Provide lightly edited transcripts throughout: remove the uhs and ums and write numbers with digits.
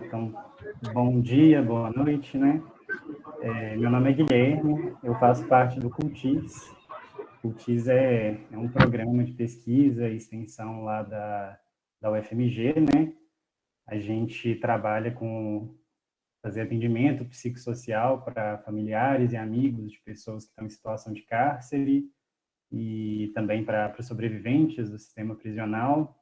Então, bom dia, boa noite, né? Meu nome é Guilherme, eu faço parte do CULTIS. CULTIS é um programa de pesquisa e extensão lá da UFMG, né? A gente trabalha com fazer atendimento psicossocial para familiares e amigos de pessoas que estão em situação de cárcere e também para sobreviventes do sistema prisional.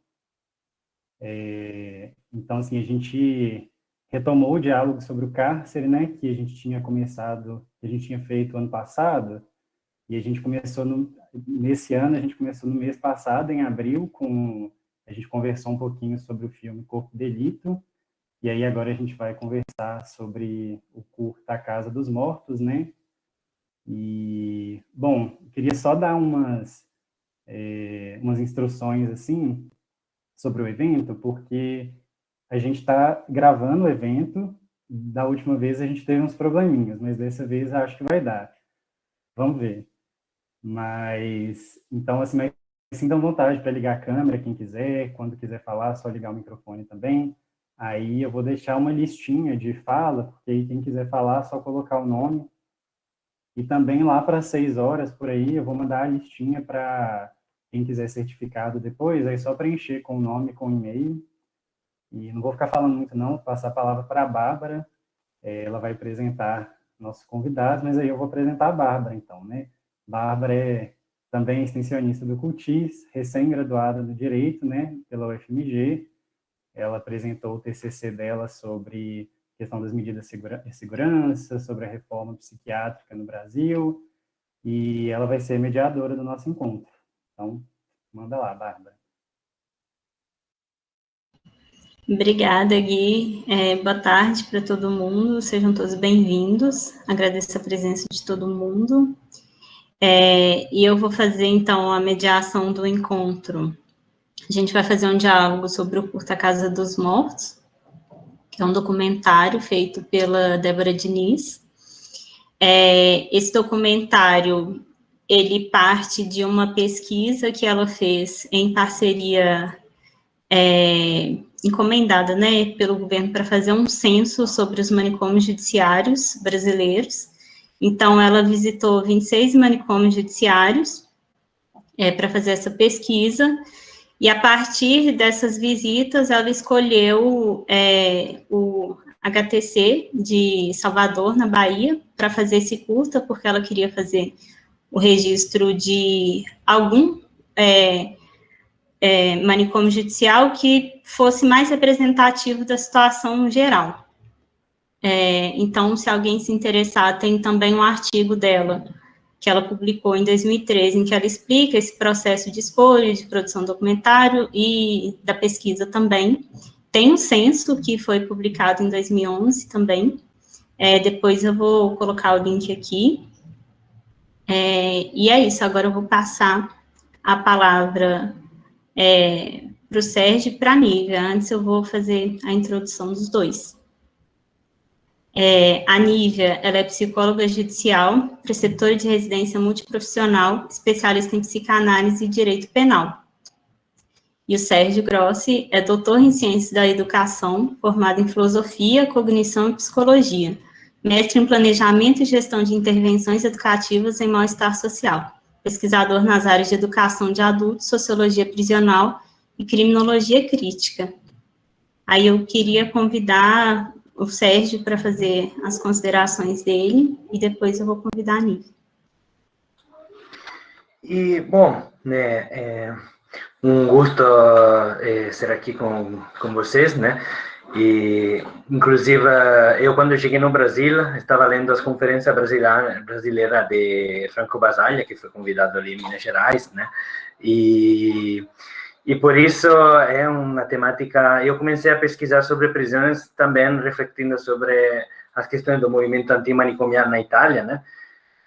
Então, assim, a gente retomou o diálogo sobre o cárcere, né, que a gente tinha começado, que a gente tinha feito ano passado, e a gente começou nesse ano, a gente começou no mês passado, em abril, a gente conversou um pouquinho sobre o filme Corpo de Delito, e aí agora a gente vai conversar sobre o curta A Casa dos Mortos, né, e, bom, eu queria só dar umas instruções, assim, sobre o evento, porque a gente está gravando o evento. Da última vez a gente teve uns probleminhas, mas dessa vez acho que vai dar. Vamos ver. Mas, então, assim, mas sintam vontade para ligar a câmera, quem quiser. Quando quiser falar, só ligar o microfone também. Aí eu vou deixar uma listinha de fala, porque aí quem quiser falar, só colocar o nome. E também lá para 6 horas, por aí, eu vou mandar a listinha para quem quiser certificado depois, aí só preencher com o nome, com o e-mail. E não vou ficar falando muito, não, vou passar a palavra para a Bárbara, ela vai apresentar nossos convidados, mas aí eu vou apresentar a Bárbara, então, né? Bárbara é também extensionista do CULTIS, recém-graduada do Direito, né, pela UFMG. Ela apresentou o TCC dela sobre a questão das medidas de segurança, sobre a reforma psiquiátrica no Brasil, e ela vai ser mediadora do nosso encontro. Então, manda lá, Bárbara. Obrigada, Gui. Boa tarde para todo mundo, sejam todos bem-vindos. Agradeço a presença de todo mundo. E eu vou fazer, então, a mediação do encontro. A gente vai fazer um diálogo sobre o curta Casa dos Mortos, que é um documentário feito pela Débora Diniz. Esse documentário, ele parte de uma pesquisa que ela fez em parceria encomendada, né, pelo governo para fazer um censo sobre os manicômios judiciários brasileiros. Então, ela visitou 26 manicômios judiciários para fazer essa pesquisa, e a partir dessas visitas, ela escolheu o HTC de Salvador, na Bahia, para fazer esse curta, porque ela queria fazer o registro de algum manicômio judicial que fosse mais representativo da situação geral. Então, se alguém se interessar, tem também um artigo dela, que ela publicou em 2013, em que ela explica esse processo de escolha, de produção do documentário e da pesquisa também. Tem um censo que foi publicado em 2011 também. Depois eu vou colocar o link aqui. E é isso, agora eu vou passar a palavra para o Sérgio e para a Nívia. Antes eu vou fazer a introdução dos dois. A Nívia, ela é psicóloga judicial, preceptora de residência multiprofissional, especialista em psicanálise e direito penal. E o Sérgio Grossi é doutor em ciências da educação, formado em filosofia, cognição e psicologia, mestre em planejamento e gestão de intervenções educativas em mal-estar social, pesquisador nas áreas de educação de adultos, sociologia prisional e criminologia crítica. Aí eu queria convidar o Sérgio para fazer as considerações dele, e depois eu vou convidar a Nívia. E, bom, né, um gosto estar aqui com vocês, né? E, inclusive, eu quando cheguei no Brasil, estava lendo as conferências brasileiras de Franco Basaglia, que foi convidado ali em Minas Gerais, né? E por isso é uma temática. Eu comecei a pesquisar sobre prisões, também refletindo sobre as questões do movimento antimanicomial na Itália, né?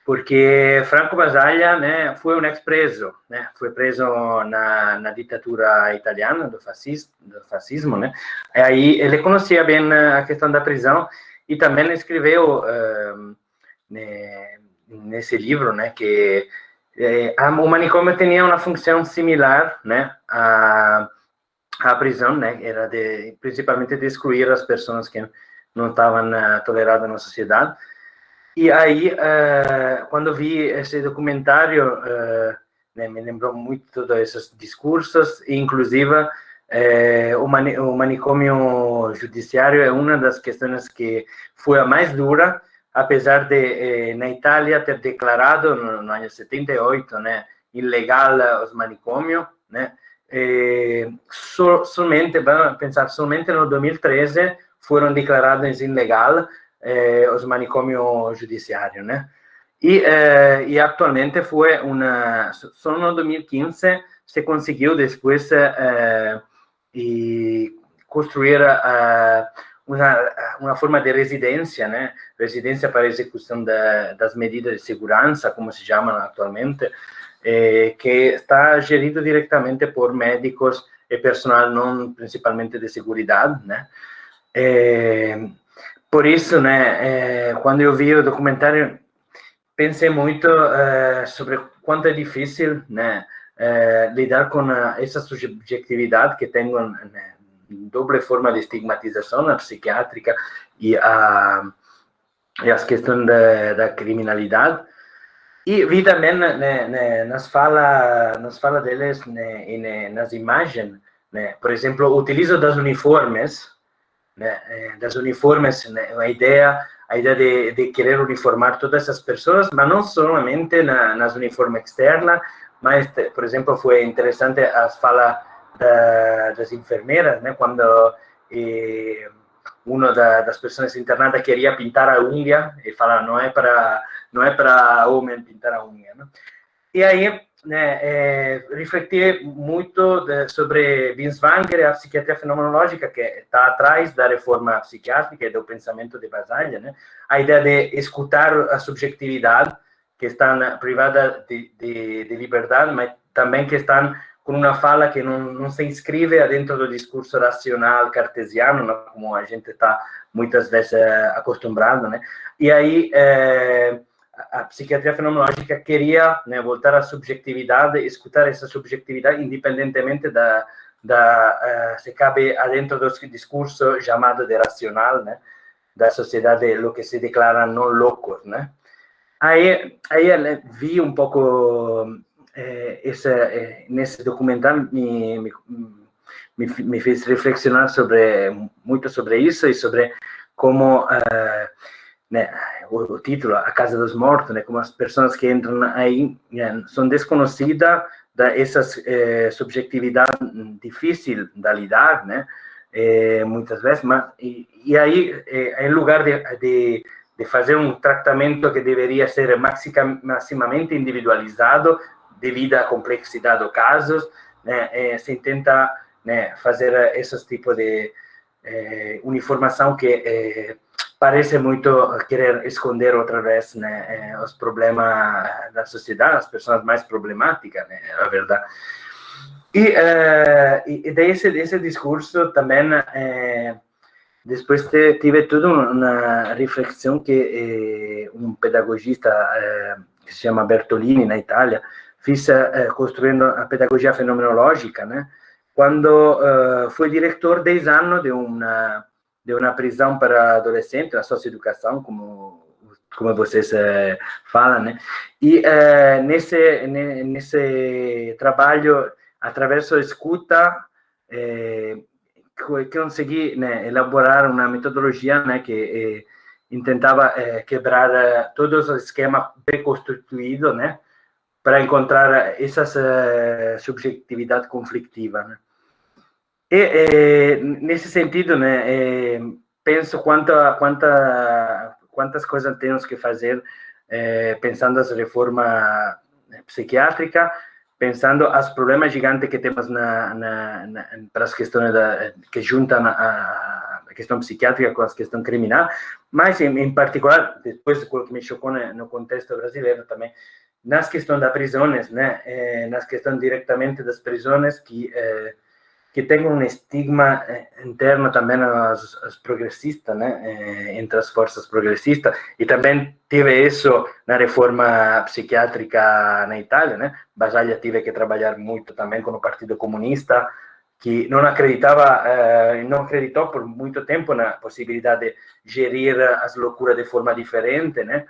Porque Franco Basaglia, né, foi um ex-preso, né? Foi preso na ditadura italiana do fascismo, né? E aí ele conhecia bem a questão da prisão e também escreveu nesse livro, né, que o manicômio tinha uma função similar, né, a prisão, né, era principalmente de excluir as pessoas que não estavam toleradas na sociedade. E aí, quando vi esse documentário, né, me lembrou muito todos esses discursos, e inclusive o manicômio judiciário é uma das questões que foi a mais dura, apesar de, na Itália, ter declarado no ano 78, né, ilegal os manicômios, né, somente, vamos pensar, somente no 2013 foram declarados ilegal os manicômios judiciários, né? E atualmente foi só no 2015 se conseguiu depois construir uma forma de residência, né? Residência para execução das medidas de segurança, como se chamam atualmente, que está gerido diretamente por médicos e personal não principalmente de segurança, né? Por isso, né, quando eu vi o documentário, pensei muito sobre quanto é difícil, né, lidar com essa subjetividade que tem, né, doble forma de estigmatização, a psiquiátrica e as questões da criminalidade. E vi também, né, nas falas deles, né, nas imagens, né, por exemplo, o utilizo das uniformes, né, das uniformes, né, a ideia de querer uniformar todas essas pessoas, mas não somente nas uniformes externas, mas, por exemplo, foi interessante as falas das enfermeiras, né, quando uma das pessoas internadas queria pintar a unha, e fala, não é para homem pintar a unha, né? E aí, né, refleti muito sobre Binswanger e a psiquiatria fenomenológica, que está atrás da reforma psiquiátrica e do pensamento de Basaglia, né? A ideia de escutar a subjetividade, que estão privada de liberdade, mas também que estão com uma fala que não se inscreve dentro do discurso racional cartesiano, né, como a gente está muitas vezes acostumado, né? E aí a psiquiatria fenomenológica queria, né, voltar à subjetividade, escutar essa subjetividade independentemente se cabe dentro do discurso chamado de racional, né, da sociedade, o que se declara não loucos, né? Aí vi um pouco nesse documentário me fez reflexionar muito sobre isso e sobre como né, o título, A Casa dos Mortos, né, como as pessoas que entram aí são desconhecidas dessas subjetividade difícil de lidar, né, muitas vezes, mas e aí em lugar de fazer um tratamento que deveria ser maximamente individualizado devido à complexidade dos casos, né, se tenta, né, fazer esses tipos de uniformação que parece muito querer esconder outra vez, né, os problemas da sociedade, as pessoas mais problemáticas, né, a verdade. E desse discurso também depois tive toda uma reflexão que um pedagogista que se chama Bertolini, na Itália, fez construindo a pedagogia fenomenológica, né? Quando foi diretor 10 anos de uma prisão para adolescentes, a socioeducação, como vocês falam, né? E nesse trabalho, através da escuta, consegui, né, elaborar uma metodologia, né, que tentava quebrar todos os esquemas pré-constituídos, né, para encontrar essas subjetividade conflitiva, né. E nesse sentido, né, penso quantas coisas temos que fazer pensando as reformas psiquiátricas, pensando os problemas gigantes que temos para as questões que juntam a questão psiquiátrica com a questão criminal, mas em particular, depois do que me chocou no contexto brasileiro também, nas questões das prisões, né, nas questões diretamente das prisões que tem um estigma interno também aos progressistas, né, entre as forças progressistas, e também tive isso na reforma psiquiátrica na Itália, né, Basaglia tive que trabalhar muito também com o Partido Comunista, que não acreditou por muito tempo na possibilidade de gerir as loucuras de forma diferente, né?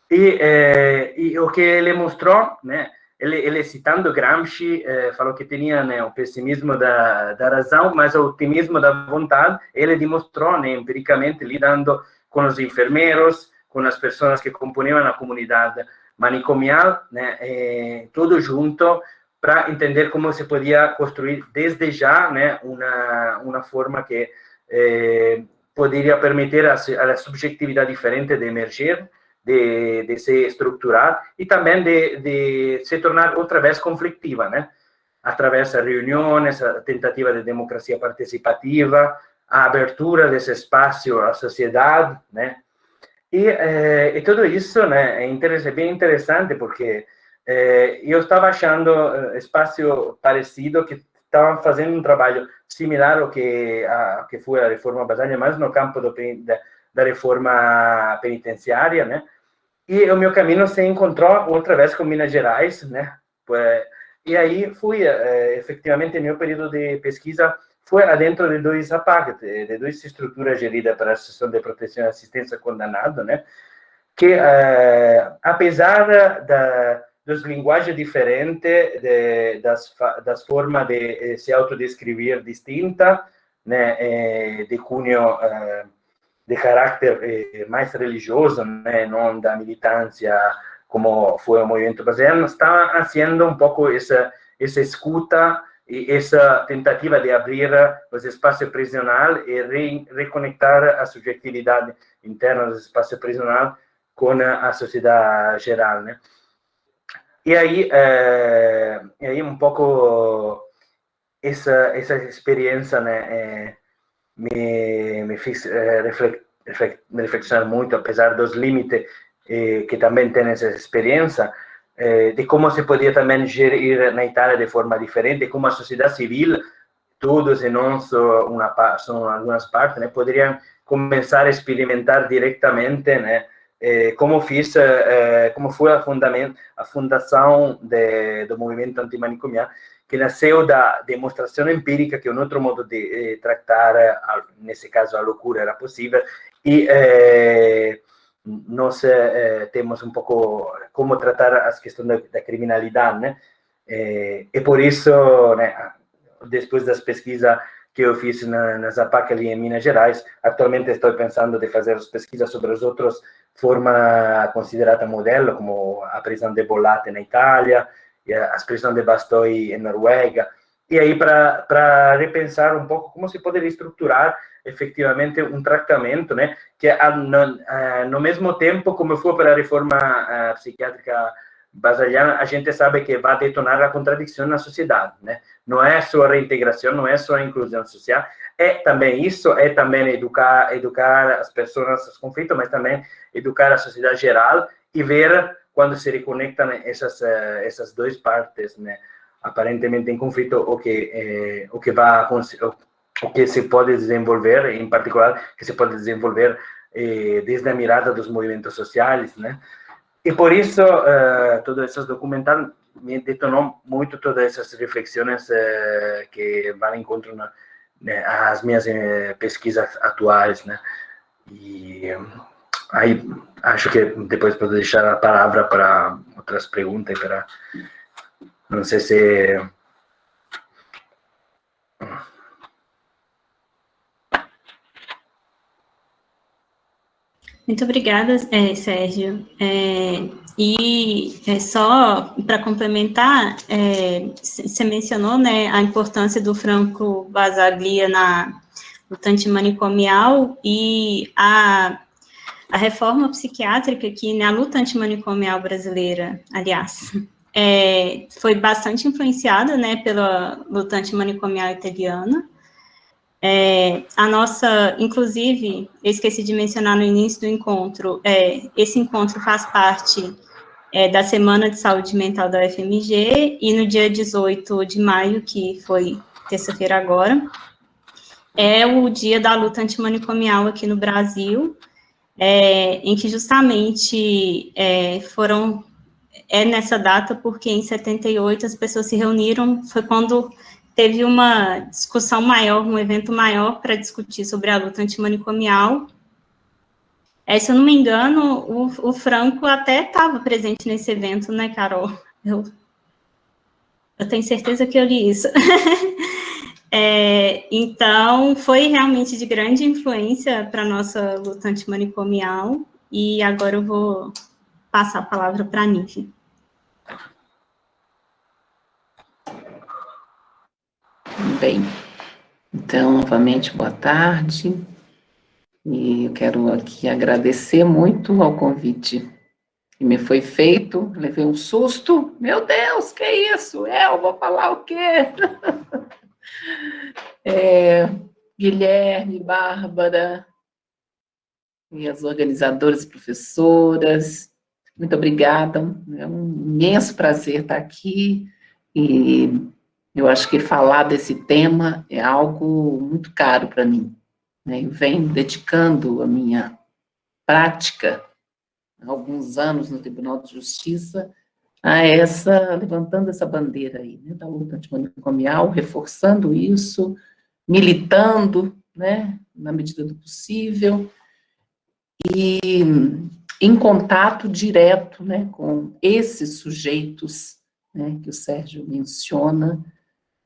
E o que ele mostrou, né? Ele citando Gramsci, falou que tinha, né, o pessimismo da razão, mas o otimismo da vontade. Ele demonstrou, né, empiricamente, lidando com os enfermeiros, com as pessoas que compunham a comunidade manicomial, né, tudo junto, para entender como se podia construir desde já, né, uma forma que poderia permitir a subjetividade diferente de emergir, de se estruturar e também de se tornar outra vez conflictiva, né? Através das reuniões, a tentativa de democracia participativa, a abertura desse espaço à sociedade, né? E tudo isso, né, é bem interessante porque eu estava achando espaço parecido, que estavam fazendo um trabalho similar ao que foi a reforma Basaglia, mas no campo da reforma penitenciária, né? E o meu caminho se encontrou outra vez com Minas Gerais, né? E aí fui, efetivamente, meu período de pesquisa foi dentro de dois APAC, de duas estruturas geridas para a Associação de Proteção e Assistência Condenado, né? Que, apesar das linguagens diferentes, das formas de se autodescrever distintas, né? De cunho de caráter mais religioso, né, não da militância como foi o movimento brasileiro, está fazendo um pouco essa escuta e essa tentativa de abrir os espaços prisionais e reconectar a subjetividade interna do espaço prisional com a sociedade geral, né? E aí um pouco essa experiência, né, me fez reflexionar muito, apesar dos limites que também tem essa experiência, de como se podia também gerir na Itália de forma diferente, como a sociedade civil, todos e não só são algumas partes, né, poderiam começar a experimentar diretamente, né, como foi a fundação do movimento antimanicomial, que nasceu da demonstração empírica que um outro modo de tratar, nesse caso, a loucura era possível, e nós temos um pouco como tratar as questões da criminalidade, né? E por isso, né, depois das pesquisas que eu fiz na APAC ali em Minas Gerais, atualmente estou pensando de fazer as pesquisas sobre as outras formas consideradas modelo, como a prisão de Bollate na Itália, e as prisões de Bastoi em Noruega, e aí para repensar um pouco como se poderia estruturar efetivamente um tratamento, né, que no mesmo tempo, como foi para a reforma psiquiátrica basaliana, a gente sabe que vai detonar a contradição na sociedade, né? Não é só a reintegração, não é só a inclusão social, é também isso, é também educar as pessoas aos conflitos, mas também educar a sociedade geral e ver quando se reconectam essas duas partes, né, aparentemente em conflito, o que se pode desenvolver, em particular, que se pode desenvolver desde a mirada dos movimentos sociais, né? E por isso, todos esses documentários me detonou muito todas essas reflexões que vão em encontro às minhas pesquisas atuais, né? E aí acho que depois posso deixar a palavra para outras perguntas, não sei se Muito obrigada, Sérgio. Só para complementar, você mencionou, né, a importância do Franco Basaglia na luta antimanicomial e a reforma psiquiátrica aqui, né, a luta antimanicomial brasileira, aliás, foi bastante influenciada, né, pela luta antimanicomial italiana. A nossa, inclusive, eu esqueci de mencionar no início do encontro, esse encontro faz parte da Semana de Saúde Mental da UFMG, e no dia 18 de maio, que foi terça-feira agora, é o dia da luta antimanicomial aqui no Brasil, em que justamente nessa data, porque em 78 as pessoas se reuniram, foi quando teve uma discussão maior, um evento maior para discutir sobre a luta antimanicomial. Se eu não me engano, o Franco até estava presente nesse evento, né, Carol? Eu tenho certeza que eu li isso. Então, foi realmente de grande influência para a nossa luta antimanicomial, e agora eu vou passar a palavra para a Nívia. Bem, então, novamente, boa tarde, e eu quero aqui agradecer muito ao convite que me foi feito, levei um susto, meu Deus, que isso? Eu vou falar o quê? Guilherme, Bárbara, e as organizadoras e professoras, muito obrigada, é um imenso prazer estar aqui, e eu acho que falar desse tema é algo muito caro para mim, né? Eu venho dedicando a minha prática, há alguns anos no Tribunal de Justiça, levantando essa bandeira aí, né, da luta antimanicomial, reforçando isso, militando, né, na medida do possível, e em contato direto, né, com esses sujeitos, né, que o Sérgio menciona,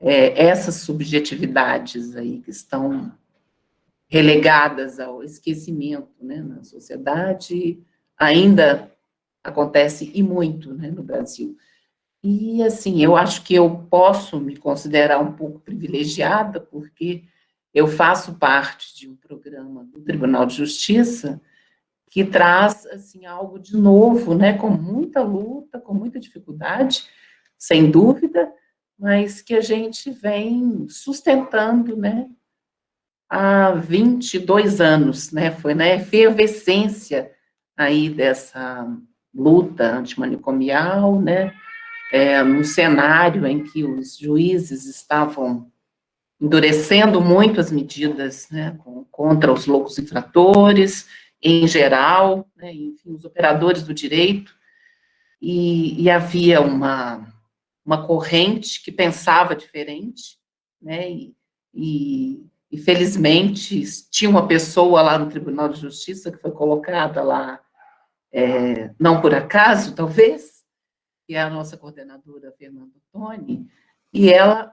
essas subjetividades aí que estão relegadas ao esquecimento, né, na sociedade, ainda acontece e muito, né, no Brasil. E, assim, eu acho que eu posso me considerar um pouco privilegiada, porque eu faço parte de um programa do Tribunal de Justiça que traz, assim, algo de novo, né, com muita luta, com muita dificuldade, sem dúvida, mas que a gente vem sustentando, né, há 22 anos, né, foi na efervescência aí dessa luta antimanicomial, né, num cenário em que os juízes estavam endurecendo muito as medidas, né, contra os loucos infratores, em geral, né, enfim, os operadores do direito, e havia uma corrente que pensava diferente, né, e felizmente tinha uma pessoa lá no Tribunal de Justiça que foi colocada lá, não por acaso, talvez, que é a nossa coordenadora Fernanda Toni, e ela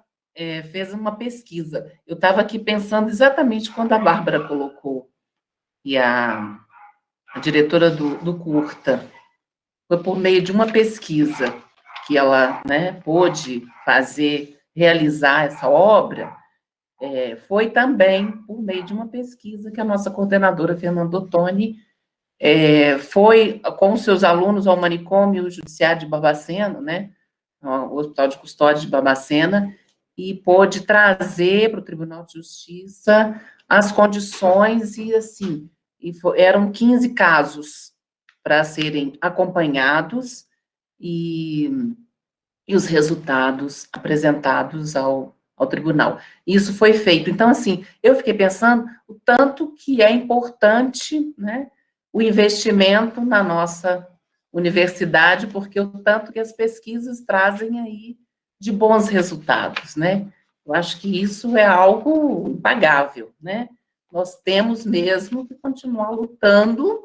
fez uma pesquisa. Eu estava aqui pensando exatamente quando a Bárbara colocou, e a diretora do Curta, foi por meio de uma pesquisa que ela, né, pôde realizar essa obra, foi também por meio de uma pesquisa que a nossa coordenadora Fernanda Ottoni foi com os seus alunos ao manicômio judiciário de Barbacena, né, o Hospital de Custódia de Barbacena, e pôde trazer para o Tribunal de Justiça as condições, e assim, eram 15 casos para serem acompanhados, e os resultados apresentados ao tribunal. Isso foi feito. Então, assim, eu fiquei pensando o tanto que é importante, né, o investimento na nossa universidade, porque o tanto que as pesquisas trazem aí de bons resultados, né? Eu acho que isso é algo impagável, né? Nós temos mesmo que continuar lutando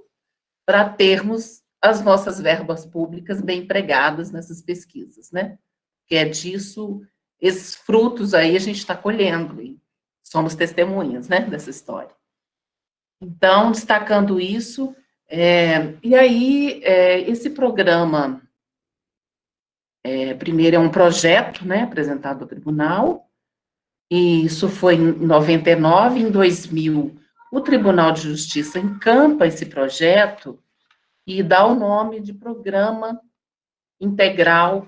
para termos as nossas verbas públicas bem empregadas nessas pesquisas, né? Que é disso, esses frutos aí a gente está colhendo, e somos testemunhas, né, dessa história. Então, destacando isso, e aí, esse programa, primeiro é um projeto, né, apresentado ao tribunal, e isso foi em 99, em 2000, o Tribunal de Justiça encampa esse projeto e dá o nome de Programa Integral,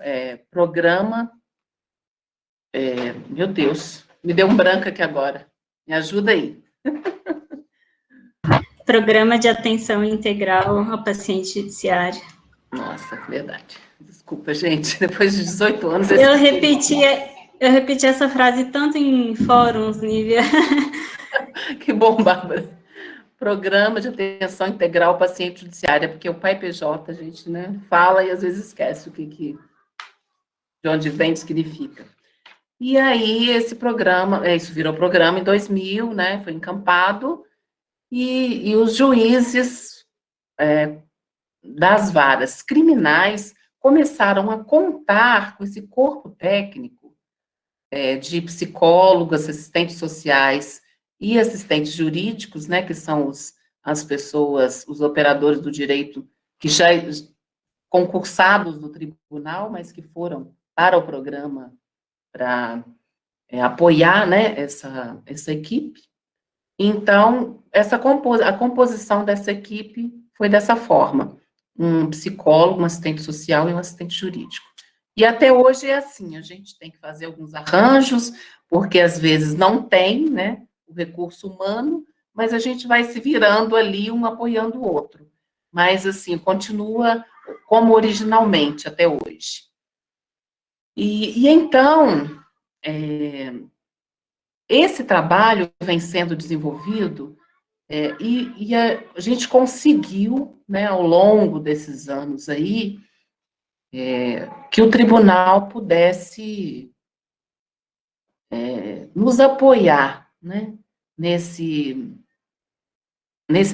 meu Deus, me deu um branco aqui agora, me ajuda aí. Programa de Atenção Integral ao Paciente Judiciário. Nossa, verdade. Desculpa, gente, depois de 18 anos... Eu repeti essa frase tanto em fóruns, Nívia. Que bom, Bárbara. Programa de Atenção Integral ao Paciente Judiciário, porque o pai PJ, a gente, né, fala e às vezes esquece de onde vem, significa. E aí, esse programa, isso virou programa em 2000, né, foi encampado, e os juízes das varas criminais começaram a contar com esse corpo técnico de psicólogos, assistentes sociais e assistentes jurídicos, né, que são as pessoas, os operadores do direito que já concursados no tribunal, mas que foram para o programa para apoiar, né, essa equipe. Então, a composição dessa equipe foi dessa forma: um psicólogo, um assistente social e um assistente jurídico. E até hoje é assim, a gente tem que fazer alguns arranjos, porque às vezes não tem, né, o recurso humano, mas a gente vai se virando ali, um apoiando o outro. Mas, assim, continua como originalmente até hoje. E então, esse trabalho vem sendo desenvolvido e a gente conseguiu, né, ao longo desses anos aí, que o tribunal pudesse nos apoiar, né, nesse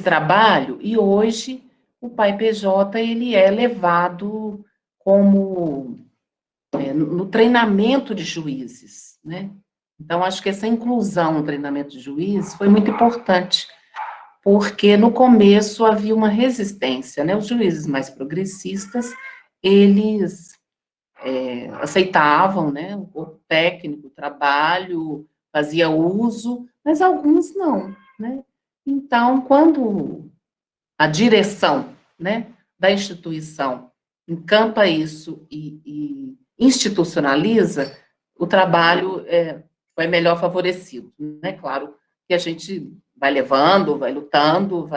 trabalho, e hoje o Pai PJ ele é levado como no treinamento de juízes, né? Então, acho que essa inclusão no treinamento de juízes foi muito importante, porque no começo havia uma resistência, né? Os juízes mais progressistas, eles aceitavam, né, o corpo técnico, o trabalho, fazia uso, mas alguns não, né? Então, quando a direção, né, da instituição encampa isso e institucionaliza, o trabalho vai melhor favorecido, né? Claro que a gente vai levando, vai lutando,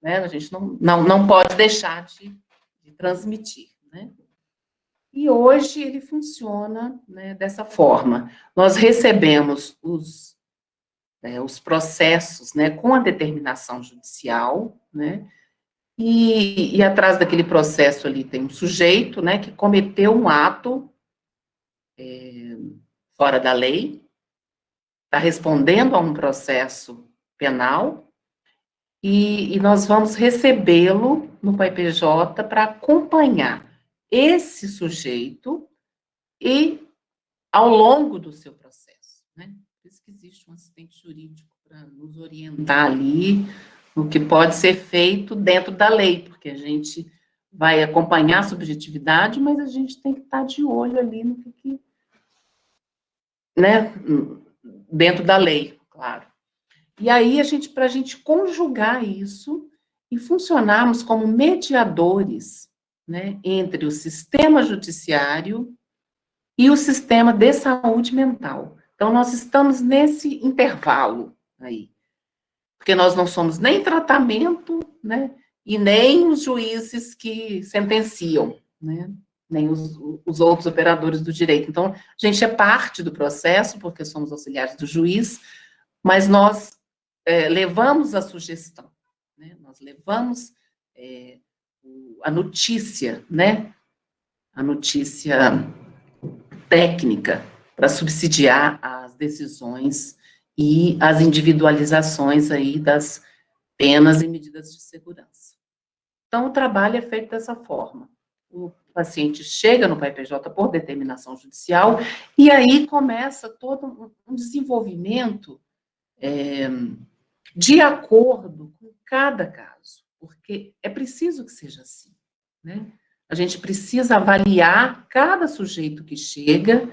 né? A gente não pode deixar de transmitir, né? E hoje ele funciona, né, dessa forma. Nós recebemos os processos, né, com a determinação judicial, né, e atrás daquele processo ali tem um sujeito, né, que cometeu um ato fora da lei, está respondendo a um processo penal, e nós vamos recebê-lo no PAI-PJ para acompanhar esse sujeito e ao longo do seu processo, né? Por isso que existe um assistente jurídico para nos orientar ali no que pode ser feito dentro da lei, porque a gente vai acompanhar a subjetividade, mas a gente tem que estar de olho ali no que né, dentro da lei, claro. E aí, para a gente conjugar isso e funcionarmos como mediadores, né, entre o sistema judiciário e o sistema de saúde mental. Então, nós estamos nesse intervalo aí, porque nós não somos nem tratamento, né, e nem os juízes que sentenciam, né, nem os outros operadores do direito. Então, a gente é parte do processo, porque somos auxiliares do juiz, mas nós levamos a sugestão, né, nós levamos a notícia, né, a notícia técnica para subsidiar as decisões e as individualizações aí das penas e medidas de segurança. Então, o trabalho é feito dessa forma. O paciente chega no PAI-PJ por determinação judicial e aí começa todo um desenvolvimento de acordo com cada caso, porque é preciso que seja assim, né? A gente precisa avaliar cada sujeito que chega,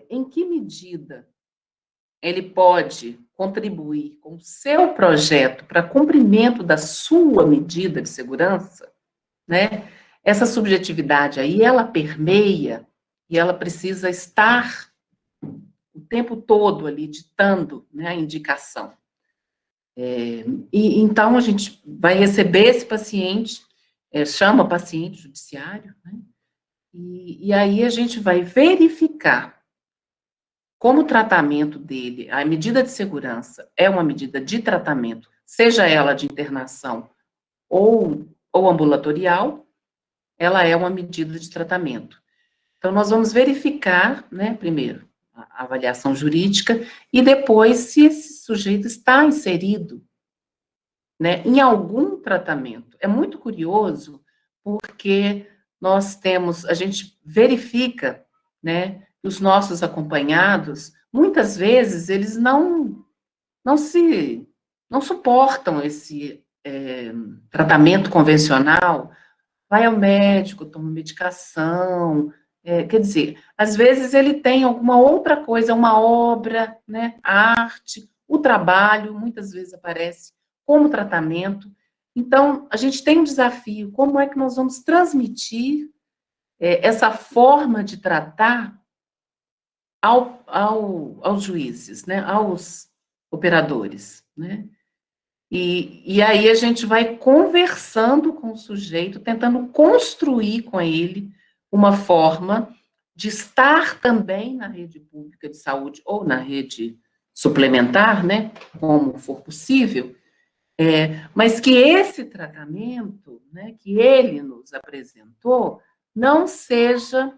em que medida ele pode contribuir com o seu projeto para cumprimento da sua medida de segurança, né? Essa subjetividade aí, ela permeia e ela precisa estar o tempo todo ali ditando, né, a indicação. E então a gente vai receber esse paciente, chama paciente judiciário, né? E aí a gente vai verificar como o tratamento dele, a medida de segurança é uma medida de tratamento, seja ela de internação ou ambulatorial, ela é uma medida de tratamento. Então, nós vamos verificar, né, primeiro, a avaliação jurídica, e depois se esse sujeito está inserido, né, em algum tratamento. É muito curioso, porque a gente verifica, né, os nossos acompanhados, muitas vezes, eles não suportam esse tratamento convencional, vai ao médico, toma medicação, quer dizer, às vezes ele tem alguma outra coisa, uma obra, né, a arte, o trabalho, muitas vezes aparece como tratamento. Então, a gente tem um desafio, como é que nós vamos transmitir essa forma de tratar aos juízes, né, aos operadores, né? E aí a gente vai conversando com o sujeito, tentando construir com ele uma forma de estar também na rede pública de saúde ou na rede suplementar, né, como for possível, mas que esse tratamento, né, que ele nos apresentou, não seja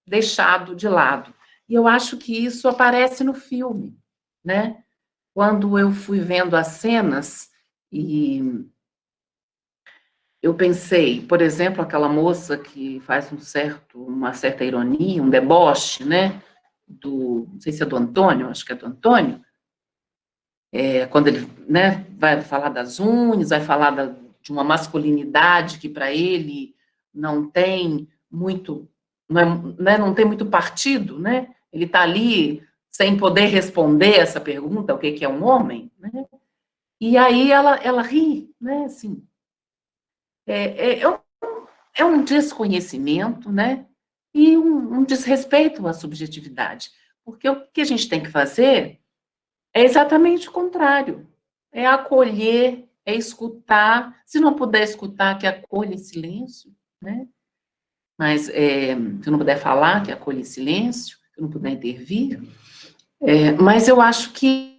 deixado de lado. E eu acho que isso aparece no filme, né? Quando eu fui vendo as cenas, e eu pensei, por exemplo, aquela moça que faz uma certa ironia, um deboche, né? Não sei se é do Antônio, acho que é do Antônio, quando ele, né, vai falar das unhas, vai falar de uma masculinidade que para ele não tem muito, não tem muito partido, né? Ele está ali sem poder responder essa pergunta, o que é um homem, né? E aí ela ri, né, assim, é um desconhecimento, né, e um desrespeito à subjetividade, porque o que a gente tem que fazer é exatamente o contrário, é acolher, é escutar, se não puder escutar, que acolha em silêncio, né, mas se não puder falar, que acolha em silêncio, se não puder intervir, mas eu acho que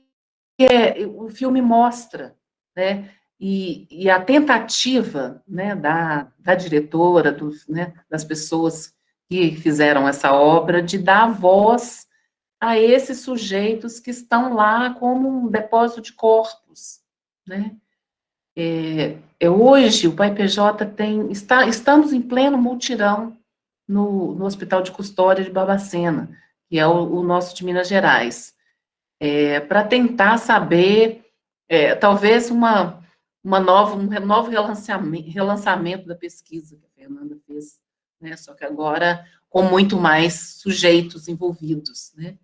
o filme mostra, né, e a tentativa, né, da diretora, né, das pessoas que fizeram essa obra, de dar voz a esses sujeitos que estão lá como um depósito de corpos, né. Hoje, o PAI-PJ estamos em pleno mutirão no Hospital de Custódia de Barbacena, que é o nosso de Minas Gerais, para tentar saber, talvez um novo relançamento da pesquisa que a Fernanda fez, né, só que agora com muito mais sujeitos envolvidos, né,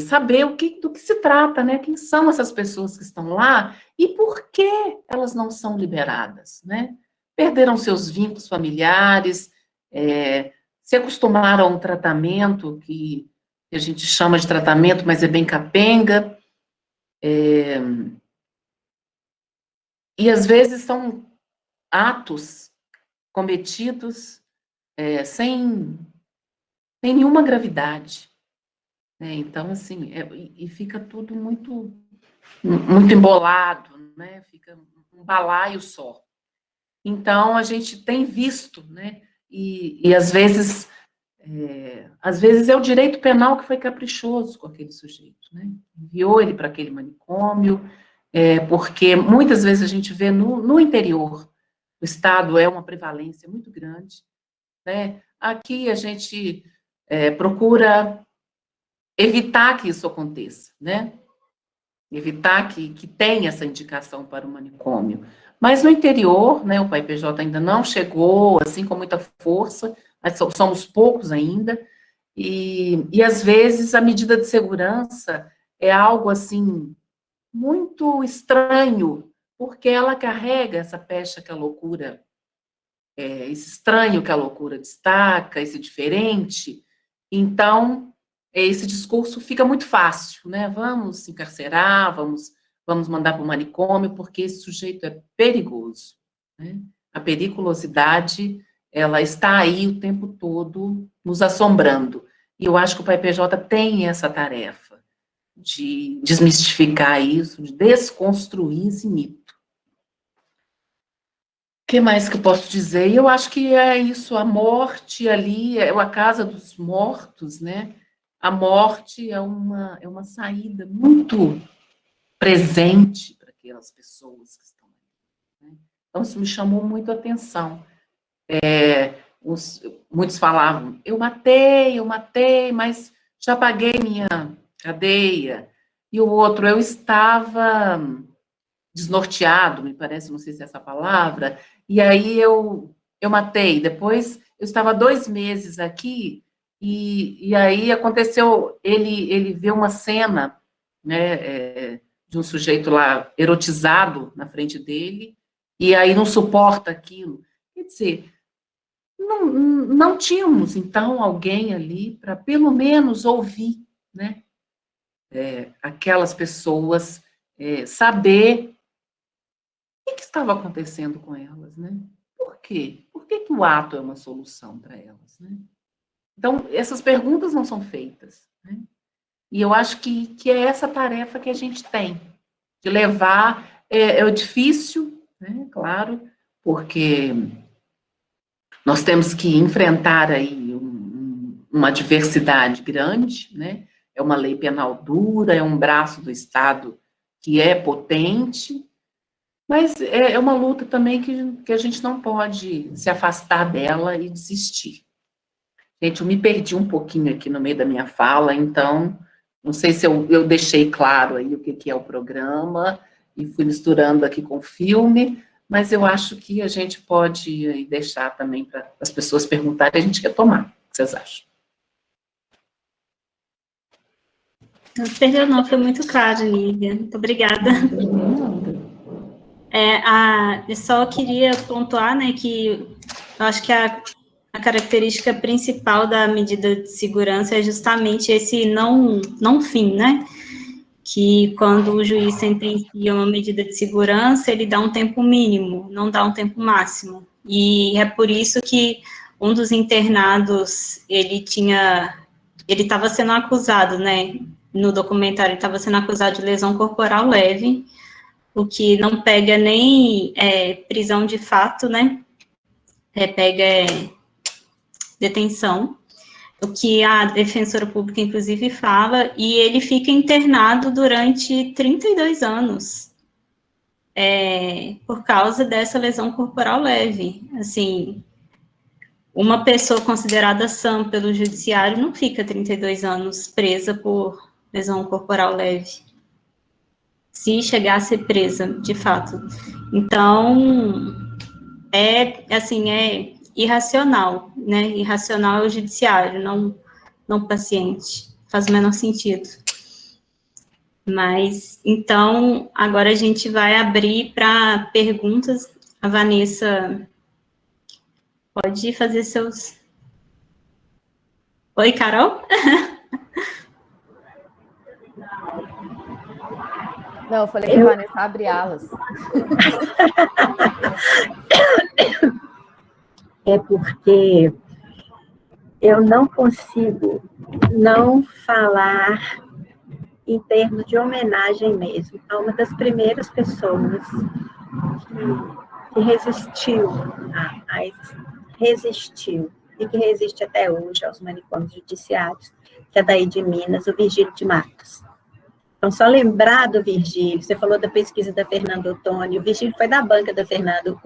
saber do que se trata, né, quem são essas pessoas que estão lá e por que elas não são liberadas, né, perderam seus vínculos familiares, se acostumaram a um tratamento que a gente chama de tratamento, mas é bem capenga, e às vezes são atos cometidos sem nenhuma gravidade, né? Então, assim, e fica tudo muito embolado, né? Fica um balaio só. Então, a gente tem visto, né? E às vezes é o direito penal que foi caprichoso com aquele sujeito, né? Enviou ele para aquele manicômio, porque muitas vezes a gente vê no interior, o Estado é uma prevalência muito grande, né? Aqui a gente procura evitar que isso aconteça, né? Evitar que tenha essa indicação para o manicômio. Mas no interior, né, o PAI-PJ ainda não chegou, assim, com muita força, mas somos poucos ainda, e às vezes a medida de segurança é algo, assim, muito estranho, porque ela carrega essa pecha que a loucura, esse estranho que a loucura destaca, esse diferente, então esse discurso fica muito fácil, né? Vamos encarcerar, vamos mandar para o manicômio, porque esse sujeito é perigoso, né? A periculosidade, ela está aí o tempo todo nos assombrando. E eu acho que o PAI-PJ tem essa tarefa de desmistificar isso, de desconstruir esse mito. que mais que eu posso dizer? Eu acho que é isso, a morte ali, é a casa dos mortos, né? A morte é uma saída muito presente para aquelas pessoas que estão ali, né? Então, isso me chamou muito a atenção. Muitos falavam, eu matei, mas já paguei minha cadeia. E o outro, eu estava desnorteado, me parece, não sei se é essa palavra, e aí eu matei. Depois, eu estava 2 meses aqui, e aí aconteceu, ele vê uma cena, né, de um sujeito lá erotizado na frente dele, e aí não suporta aquilo. Quer dizer, não tínhamos, então, alguém ali para, pelo menos, ouvir, né, aquelas pessoas, saber o que estava acontecendo com elas, né? Por quê? Por que o ato é uma solução para elas, né? Então, essas perguntas não são feitas, né? E eu acho que é essa tarefa que a gente tem, de levar, é difícil, né? Claro, porque nós temos que enfrentar aí uma diversidade grande, né? É uma lei penal dura, é um braço do Estado que é potente, mas é uma luta também que a gente não pode se afastar dela e desistir. Gente, eu me perdi um pouquinho aqui no meio da minha fala, então, não sei se eu deixei claro aí o que é o programa, e fui misturando aqui com o filme, mas eu acho que a gente pode deixar também para as pessoas perguntarem, a gente retomar. O que vocês acham? Não se perdeu não, foi muito claro, Lívia. Muito obrigada. Eu só queria pontuar, né, que eu acho que a característica principal da medida de segurança é justamente esse não fim, né? Que quando o juiz sentencia uma medida de segurança, ele dá um tempo mínimo, não dá um tempo máximo. E é por isso que um dos internados, ele estava sendo acusado, né? No documentário, ele estava sendo acusado de lesão corporal leve, o que não pega nem prisão de fato, né? Pega detenção, o que a defensora pública, inclusive, fala, e ele fica internado durante 32 anos, por causa dessa lesão corporal leve. Assim, uma pessoa considerada sã pelo judiciário não fica 32 anos presa por lesão corporal leve, se chegar a ser presa, de fato. Então, é irracional, né? Irracional é o judiciário, não o paciente. Faz o menor sentido. Mas, então, agora a gente vai abrir para perguntas. A Vanessa pode fazer seus... Oi, Carol? Não, eu falei que a Vanessa abre alas. É porque eu não consigo não falar em termos de homenagem mesmo a uma das primeiras pessoas que resistiu, resistiu e que resiste até hoje aos manicômios judiciários, que é daí de Minas, o Virgílio de Matos. Então, só lembrar do Virgílio, você falou da pesquisa da Fernanda Ottoni, o Virgílio foi da banca da Fernanda.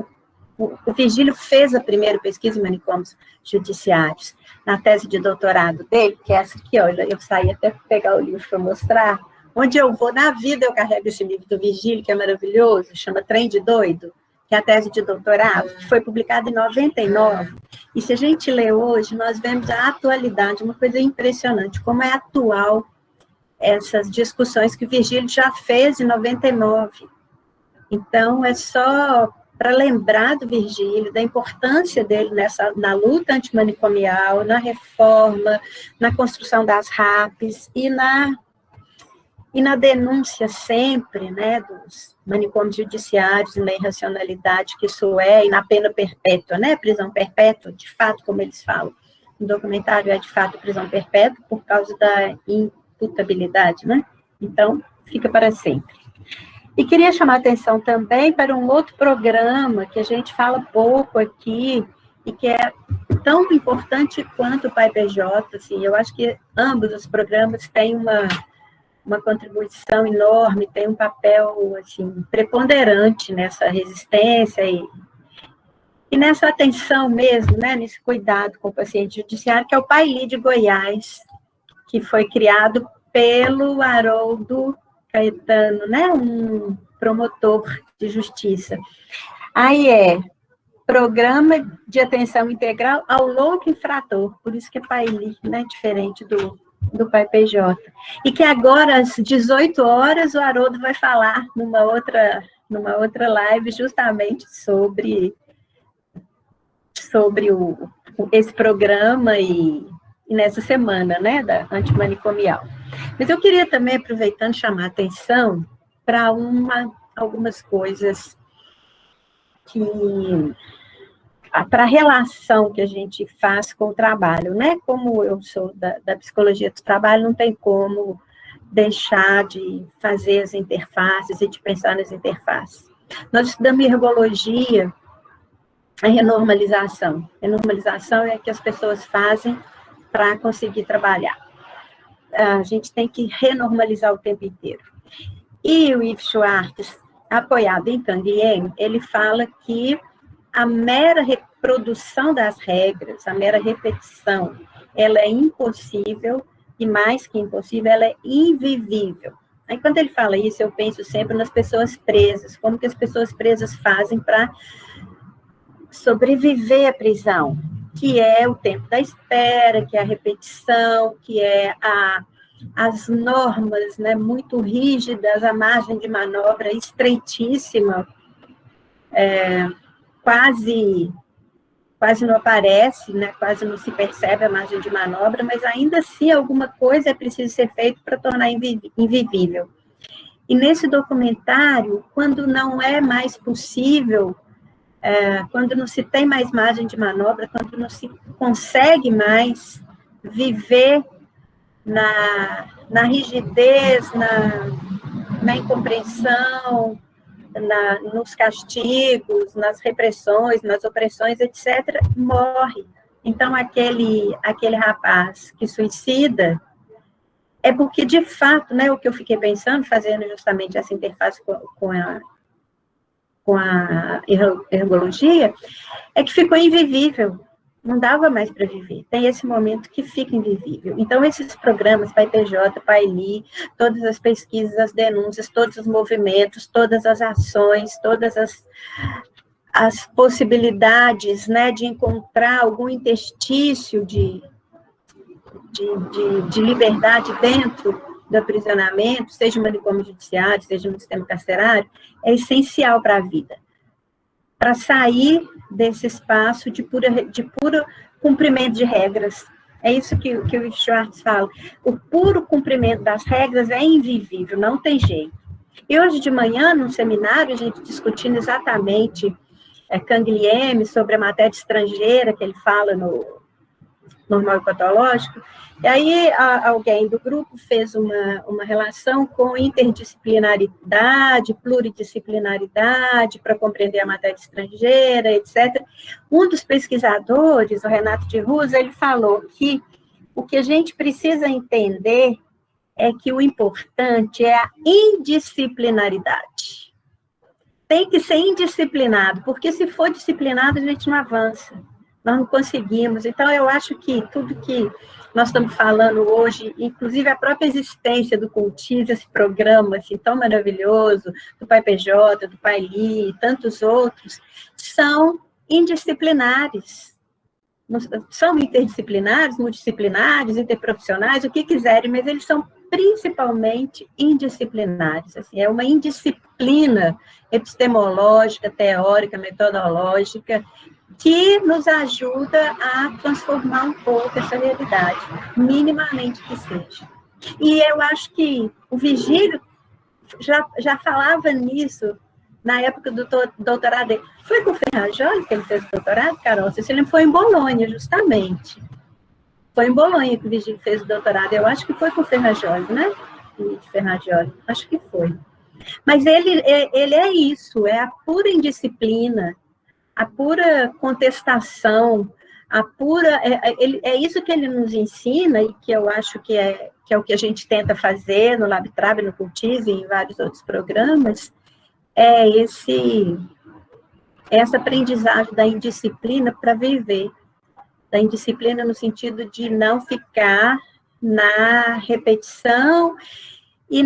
O Virgílio fez a primeira pesquisa em manicômios judiciários, na tese de doutorado dele, que é essa aqui, olha, eu saí até para pegar o livro para mostrar. Onde eu vou, na vida, eu carrego esse livro do Virgílio, que é maravilhoso, chama Trem de Doido, que é a tese de doutorado, que foi publicada em 99. E se a gente lê hoje, nós vemos a atualidade, uma coisa impressionante, como é atual essas discussões que o Virgílio já fez em 99. Então, é só para lembrar do Virgílio, da importância dele na luta antimanicomial, na reforma, na construção das RAPs e na denúncia sempre, né, dos manicômios judiciários e na irracionalidade que isso é, e na pena perpétua, né, prisão perpétua, de fato, como eles falam. O documentário é, de fato, prisão perpétua por causa da imputabilidade, né? Então, fica para sempre. E queria chamar a atenção também para um outro programa que a gente fala pouco aqui e que é tão importante quanto o PAI-PJ, assim, eu acho que ambos os programas têm uma contribuição enorme, tem um papel, assim, preponderante nessa resistência e nessa atenção mesmo, né, nesse cuidado com o paciente judiciário, que é o PAI-LI de Goiás, que foi criado pelo Haroldo Caetano, né, um promotor de justiça. Aí Programa de Atenção Integral ao Louco Infrator, por isso que é PAI-LI, né, diferente do PAI-PJ. E que agora, às 18 horas, o Haroldo vai falar numa outra live justamente sobre esse programa e nessa semana, né, da antimanicomial. Mas eu queria também, aproveitando, chamar a atenção para algumas coisas para a relação que a gente faz com o trabalho, né? Como eu sou da psicologia do trabalho, não tem como deixar de fazer as interfaces e de pensar nas interfaces. Nós estudamos ergologia, a renormalização. Renormalização é o que as pessoas fazem para conseguir trabalhar. A gente tem que renormalizar o tempo inteiro. E o Yves Schwartz, apoiado em Canguilhem, ele fala que a mera reprodução das regras, a mera repetição, ela é impossível, e mais que impossível, ela é invivível. Aí, quando ele fala isso, eu penso sempre nas pessoas presas, como que as pessoas presas fazem para sobreviver à prisão, que é o tempo da espera, que é a repetição, que é as normas, né, muito rígidas, a margem de manobra estreitíssima, quase não aparece, né, quase não se percebe a margem de manobra, mas ainda assim alguma coisa é preciso ser feita para tornar invivível. E nesse documentário, quando não é mais possível, quando não se tem mais margem de manobra, quando não se consegue mais viver na rigidez, na incompreensão, nos castigos, nas repressões, nas opressões, etc., morre. Então, aquele rapaz que suicida é porque, de fato, né, o que eu fiquei pensando, fazendo justamente essa interface com a ergologia, é que ficou invivível, não dava mais para viver. Tem esse momento que fica invivível. Então, esses programas, PAI-PJ, PAI-LI, todas as pesquisas, as denúncias, todos os movimentos, todas as ações, todas as possibilidades, né, de encontrar algum interstício de liberdade dentro do aprisionamento, seja no manicômio judiciário, seja no sistema carcerário, é essencial para a vida. Para sair desse espaço de puro cumprimento de regras. É isso que o Yves Schwartz fala. O puro cumprimento das regras é invivível, não tem jeito. E hoje de manhã, num seminário, a gente discutindo exatamente Canguilhem, sobre a matéria estrangeira, que ele fala no normal e patológico, e aí alguém do grupo fez uma relação com interdisciplinaridade, pluridisciplinaridade, para compreender a matéria estrangeira, etc. Um dos pesquisadores, o Renato de Rusa, ele falou que o que a gente precisa entender é que o importante é a indisciplinaridade. Tem que ser indisciplinado, porque se for disciplinado, a gente não avança. Nós não conseguimos. Então, eu acho que tudo que nós estamos falando hoje, inclusive a própria existência do CULTIS, esse programa assim, tão maravilhoso, do PAI-PJ, do PAI-LI e tantos outros, são indisciplinares. São interdisciplinares, multidisciplinares, interprofissionais, o que quiserem, mas eles são principalmente indisciplinares. Assim, é uma indisciplina epistemológica, teórica, metodológica, que nos ajuda a transformar um pouco essa realidade, minimamente que seja. E eu acho que o Virgílio já falava nisso na época do doutorado dele. Foi com o Ferrajoli que ele fez o doutorado, Carol? Você se lembra? Foi em Bolonha, justamente. Foi em Bolonha que o Virgílio fez o doutorado. Eu acho que foi com o Ferrajoli, né? Ferrajoli. Acho que foi. Mas ele é isso, é a pura indisciplina, a pura contestação, é isso que ele nos ensina, e que eu acho que é o que a gente tenta fazer no LabTrab, no Cultive e em vários outros programas, é essa aprendizagem da indisciplina para viver, da indisciplina no sentido de não ficar na repetição e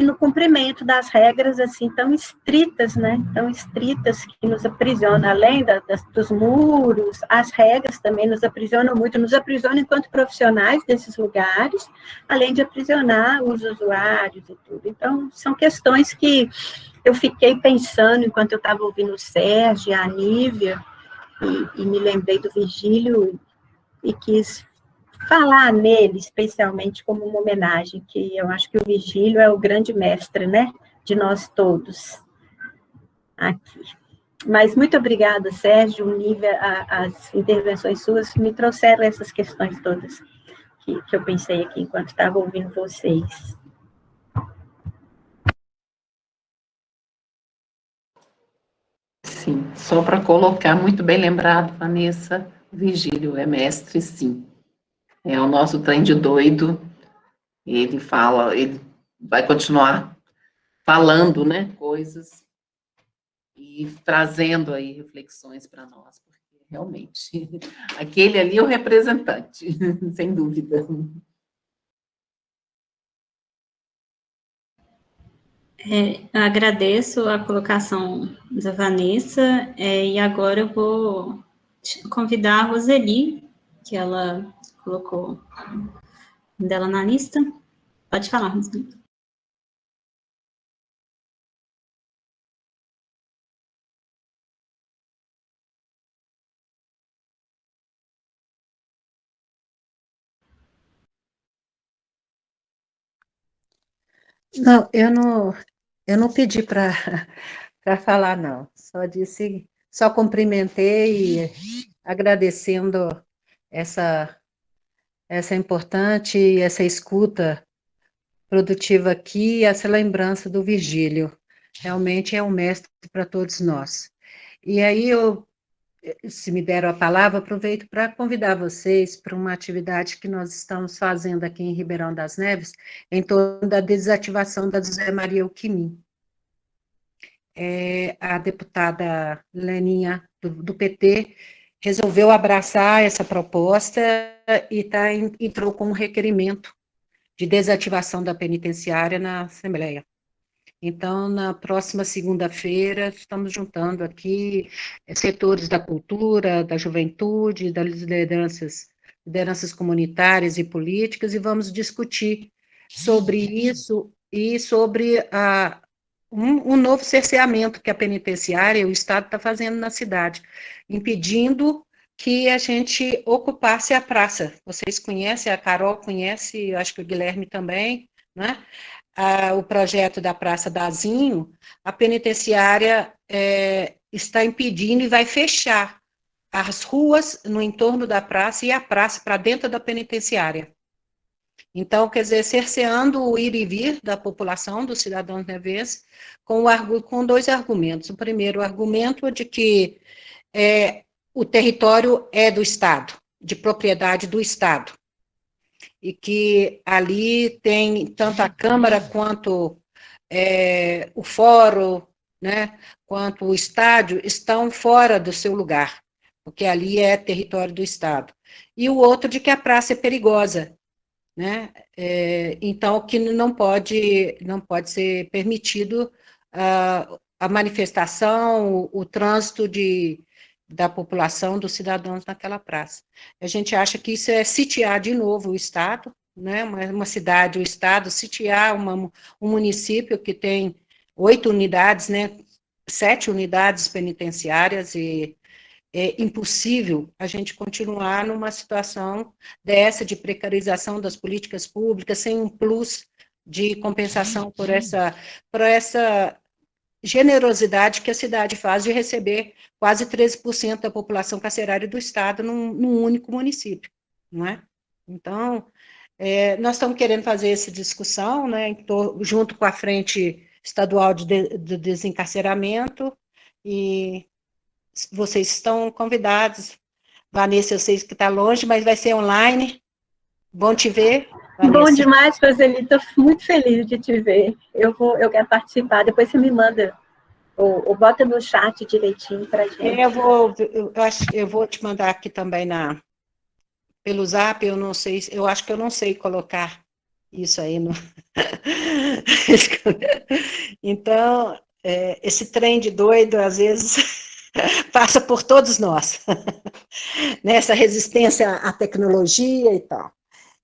no cumprimento das regras, assim, tão estritas, né, tão estritas, que nos aprisionam, além dos muros, as regras também nos aprisionam muito, nos aprisionam enquanto profissionais desses lugares, além de aprisionar os usuários e tudo. Então, são questões que eu fiquei pensando enquanto eu estava ouvindo o Sérgio, a Nívia, e me lembrei do Virgílio, e quis falar nele, especialmente como uma homenagem, que eu acho que o Virgílio é o grande mestre, né, de nós todos aqui. Mas muito obrigada, Sérgio, Nívia, as intervenções suas me trouxeram essas questões todas que eu pensei aqui enquanto estava ouvindo vocês. Sim, só para colocar, muito bem lembrado, Vanessa, Virgílio é mestre, sim. É o nosso trem de doido, ele vai continuar falando, né, coisas e trazendo aí reflexões para nós, porque realmente, aquele ali é o representante, sem dúvida. Agradeço a colocação da Vanessa, e agora eu vou convidar a Roseli, que ela colocou dela na lista. Pode falar, Roseli. Não, eu não pedi para falar, não. Só cumprimentei e agradecendo essa importante, essa escuta produtiva aqui, essa lembrança do Virgílio. Realmente é um mestre para todos nós. E aí se me deram a palavra, aproveito para convidar vocês para uma atividade que nós estamos fazendo aqui em Ribeirão das Neves, em torno da desativação da José Maria Alquimim. A deputada Leninha, do PT, resolveu abraçar essa proposta e entrou com um requerimento de desativação da penitenciária na Assembleia. Então, na próxima segunda-feira, estamos juntando aqui setores da cultura, da juventude, das lideranças comunitárias e políticas, e vamos discutir sobre isso e sobre um novo cerceamento que a penitenciária e o Estado está fazendo na cidade, impedindo que a gente ocupasse a praça. Vocês conhecem, a Carol conhece, acho que o Guilherme também, né? O projeto da Praça Dazinho, a penitenciária está impedindo e vai fechar as ruas no entorno da praça e a praça para dentro da penitenciária. Então, quer dizer, cerceando o ir e vir da população, dos cidadãos nevenses, com dois argumentos. O primeiro argumento é de que o território é do Estado, de propriedade do Estado, e que ali tem tanto a Câmara quanto o fórum, né, quanto o estádio, estão fora do seu lugar, porque ali é território do Estado. E o outro de que a praça é perigosa, né? Então, que não pode ser permitido a manifestação, o trânsito da população, dos cidadãos naquela praça. A gente acha que isso é sitiar de novo o Estado, né? Uma cidade, o Estado, sitiar um município que tem 8 unidades, né? 7 unidades penitenciárias, e é impossível a gente continuar numa situação dessa de precarização das políticas públicas, sem um plus de compensação por essa generosidade que a cidade faz de receber quase 13% da população carcerária do Estado num único município, não é? Então, nós estamos querendo fazer essa discussão, né, junto com a Frente estadual de desencarceramento, e vocês estão convidados. Vanessa, eu sei que está longe, mas vai ser online. Bom te ver, Vanessa. Bom demais, Roseli, estou muito feliz de te ver. Eu quero participar, depois você me manda, ou bota no chat direitinho para a gente. Eu vou te mandar aqui também pelo Zap, eu não sei, eu acho que eu não sei colocar isso aí no... Então, esse trem de doido, às vezes, passa por todos nós, nessa resistência à tecnologia e tal.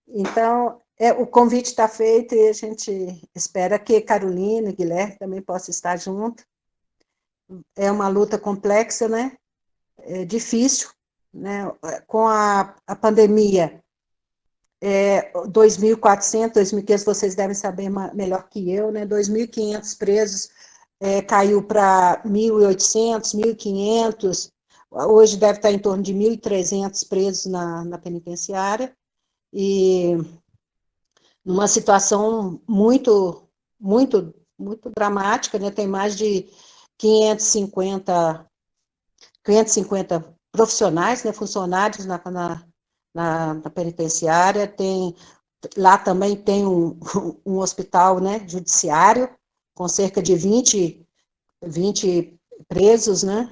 Então, o convite está feito e a gente espera que Carolina e Guilherme também possam estar junto. É uma luta complexa, né? É difícil, né? Com a pandemia, 2.400, 2.500, vocês devem saber melhor que eu, né? 2.500 presos, caiu para 1.800, 1.500, hoje deve estar em torno de 1.300 presos na penitenciária, e numa situação muito, muito, muito dramática, né? Tem mais de 550 profissionais, né? Funcionários na penitenciária, lá também tem um hospital, né, judiciário, com cerca de 20 presos, né?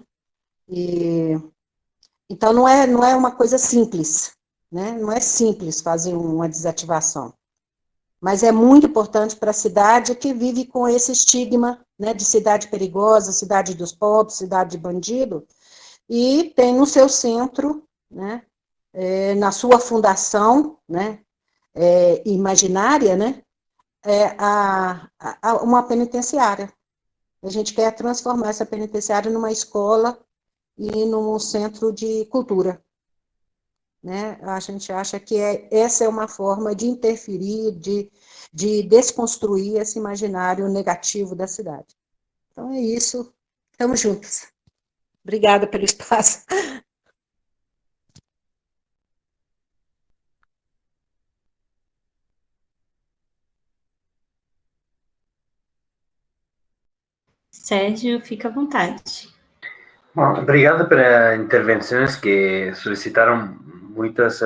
Então, não é uma coisa simples, né? Não é simples fazer uma desativação. Mas é muito importante para a cidade que vive com esse estigma, né, de cidade perigosa, cidade dos pobres, cidade de bandido, e tem no seu centro, né, na sua fundação, né, imaginária, né, uma penitenciária. A gente quer transformar essa penitenciária numa escola e num centro de cultura. Né? A gente acha que essa é uma forma de interferir, de desconstruir esse imaginário negativo da cidade. Então é isso, estamos juntos. Obrigada pelo espaço. Sérgio, fica à vontade. Bom, obrigado pelas intervenções que solicitaram muitas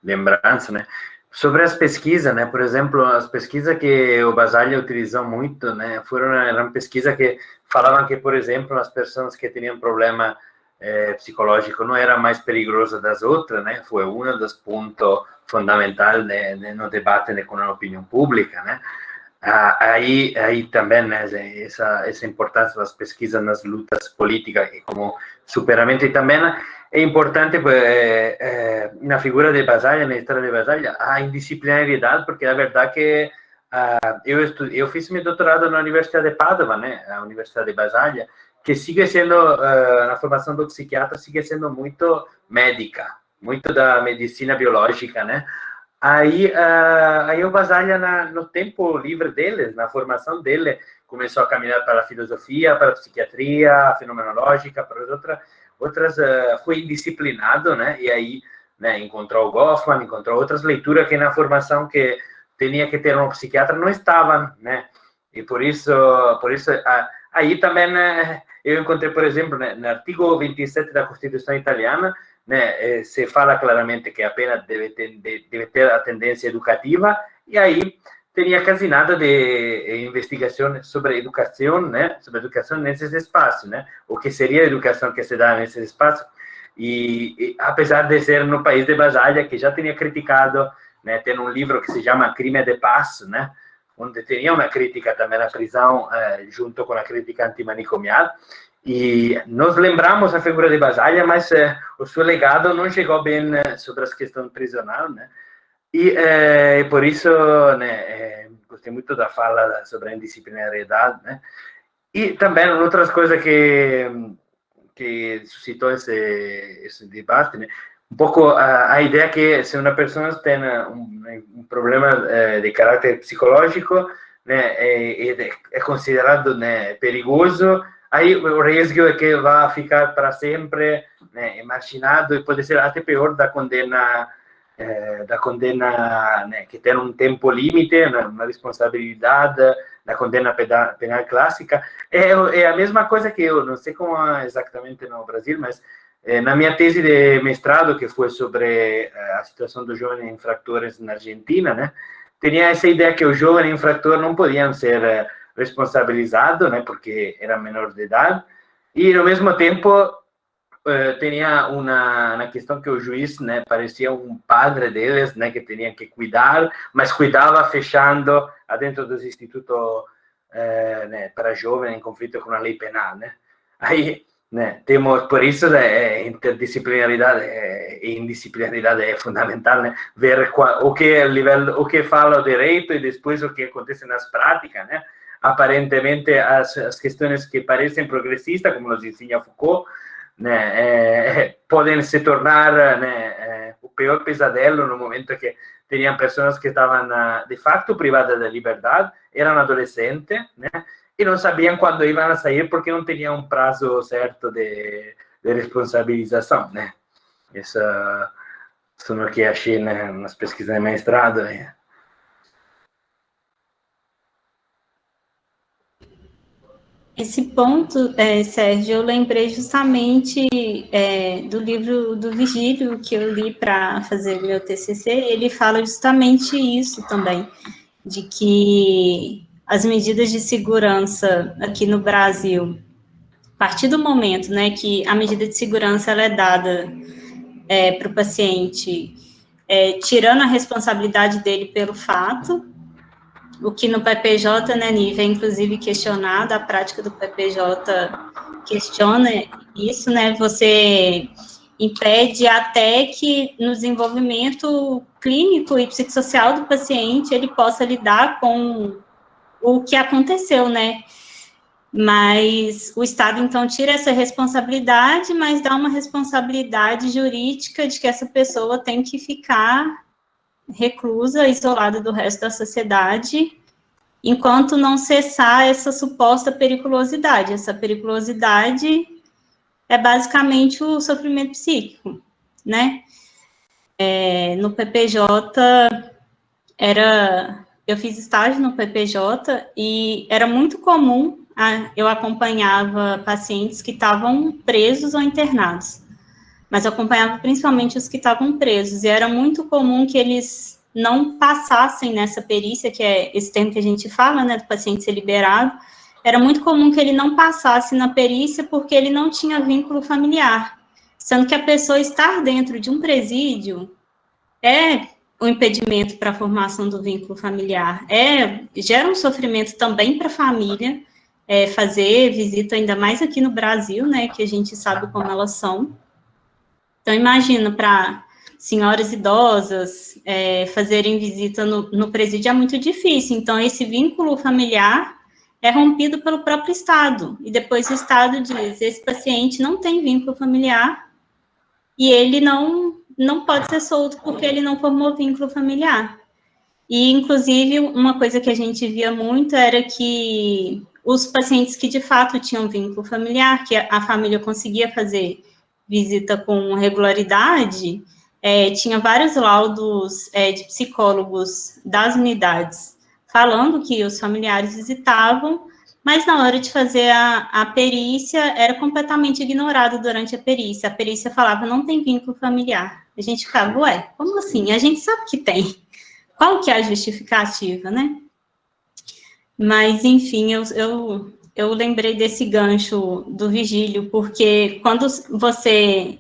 lembranças, né? Sobre as pesquisas, né? Por exemplo, as pesquisas que o Basaglia utilizou muito, né? Eram pesquisas que falavam que, por exemplo, as pessoas que tinham problema psicológico não era mais perigosa das outras, né? Foi um dos pontos fundamentais, né, no debate, né, com a opinião pública, né? Aí também, né, essa importância das pesquisas nas lutas políticas como superamento, e também é importante na figura de Basaglia, na história de Basaglia, a indisciplinaridade, porque a verdade que eu fiz meu doutorado na Universidade de Padova, né, a Universidade de Basaglia, que sigue sendo, na formação do psiquiatra, sigue sendo muito médica, muito da medicina biológica, né. Aí o Basaglia, no tempo livre dele, na formação dele, começou a caminhar para a filosofia, para a psiquiatria fenomenológica, para as outras foi indisciplinado, né? E aí, né, encontrou o Goffman, encontrou outras leituras que na formação que tinha que ter um psiquiatra não estavam, né? E por isso aí também, né, eu encontrei, por exemplo, né, no artigo 27 da Constituição italiana, né, se fala claramente que a pena deve ter a tendência educativa, e aí teria quase nada de investigação sobre educação, né, sobre educação nesses espaços, né, o que seria a educação que se dá nesses espaços, e apesar de ser no país de Basaglia, que já tinha criticado, né, tem um livro que se chama Crime de Paz, né, onde tinha uma crítica também à prisão, junto com a crítica antimanicomial, e nós lembramos a figura de Basaglia, mas o seu legado não chegou bem sobre as questões prisionais, né? E por isso, né, gostei muito da fala sobre a indisciplinariedade, né? E também outras coisas que suscitou esse debate, né? Um pouco a ideia que se uma pessoa tem um problema de caráter psicológico, né, é considerado, né, perigoso, aí o risco é que vai ficar para sempre, né, marginado, e pode ser até pior da condena da condena, né, que tem um tempo limite, uma responsabilidade da condena penal clássica. É a mesma coisa que eu não sei como é exatamente no Brasil, mas na minha tese de mestrado, que foi sobre a situação dos jovens infratores na Argentina, né, tinha essa ideia que os jovens infratores não podiam ser responsabilizados, né, porque eram menores de idade, e ao mesmo tempo tinha uma questão que o juiz, né, parecia um padre deles, né, que tinha que cuidar, mas cuidava fechando dentro dos institutos né, para jovens em conflito com a lei penal, né. Aí, né, temos, por isso, interdisciplinaridade e indisciplinaridade é fundamental, né, ver o que fala o direito e depois o que acontece nas práticas, né. Aparentemente, as questões que parecem progressistas, como nos ensina Foucault, né, podem se tornar, né, o pior pesadelo no momento que tinham pessoas que estavam de facto privadas da liberdade, eram adolescentes, né, e não sabiam quando iam sair porque não tinham um prazo certo de responsabilização, né. Isso é o que achei, né, nas pesquisas de mestrado. Esse ponto, Sérgio, eu lembrei justamente do livro do Virgílio, que eu li para fazer meu TCC, ele fala justamente isso também, de que as medidas de segurança aqui no Brasil, a partir do momento, né, que a medida de segurança ela é dada para o paciente, tirando a responsabilidade dele pelo fato, o que no PPJ, né, Nive, é inclusive questionado, a prática do PPJ questiona isso, né, você impede até que no desenvolvimento clínico e psicossocial do paciente ele possa lidar com o que aconteceu, né, mas o Estado, então, tira essa responsabilidade, mas dá uma responsabilidade jurídica de que essa pessoa tem que ficar reclusa, isolada do resto da sociedade, enquanto não cessar essa suposta periculosidade. Essa periculosidade é basicamente o sofrimento psíquico, né? No PPJ, eu fiz estágio no PPJ e era muito comum, eu acompanhava pacientes que estavam presos ou internados, mas eu acompanhava principalmente os que estavam presos, e era muito comum que eles não passassem nessa perícia, que é esse termo que a gente fala, né, do paciente ser liberado, era muito comum que ele não passasse na perícia porque ele não tinha vínculo familiar, sendo que a pessoa estar dentro de um presídio é um impedimento para a formação do vínculo familiar, gera um sofrimento também para a família, fazer visita, ainda mais aqui no Brasil, né, que a gente sabe como elas são. Então, imagina, para senhoras idosas fazerem visita no presídio é muito difícil. Então, esse vínculo familiar é rompido pelo próprio Estado. E depois o Estado diz, esse paciente não tem vínculo familiar e ele não pode ser solto porque ele não formou vínculo familiar. E, inclusive, uma coisa que a gente via muito era que os pacientes que, de fato, tinham vínculo familiar, que a família conseguia fazer visita com regularidade, tinha vários laudos de psicólogos das unidades falando que os familiares visitavam, mas na hora de fazer a perícia, era completamente ignorado durante a perícia. A perícia falava, não tem vínculo familiar. A gente ficava, ué, como assim? A gente sabe que tem. Qual que é a justificativa, né? Mas, enfim, eu lembrei desse gancho do Virgílio, porque quando você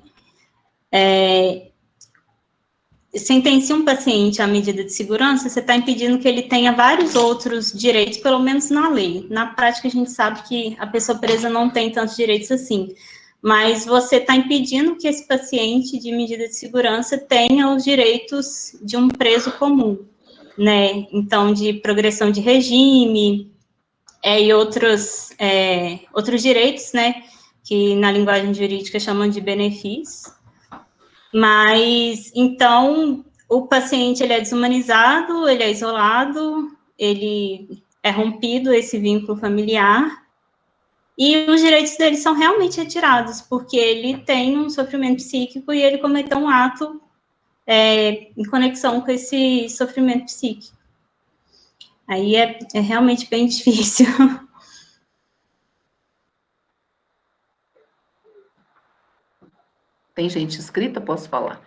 sentencia um paciente à medida de segurança, você está impedindo que ele tenha vários outros direitos, pelo menos na lei. Na prática, a gente sabe que a pessoa presa não tem tantos direitos assim, mas você está impedindo que esse paciente de medida de segurança tenha os direitos de um preso comum, né? Então, de progressão de regime e outros direitos, né? Que na linguagem jurídica chamam de benefícios. Mas, então, o paciente, ele é desumanizado, ele é isolado, ele é rompido esse vínculo familiar, e os direitos dele são realmente retirados, porque ele tem um sofrimento psíquico e ele cometeu um ato em conexão com esse sofrimento psíquico. Aí é realmente bem difícil. Tem gente inscrita? Posso falar?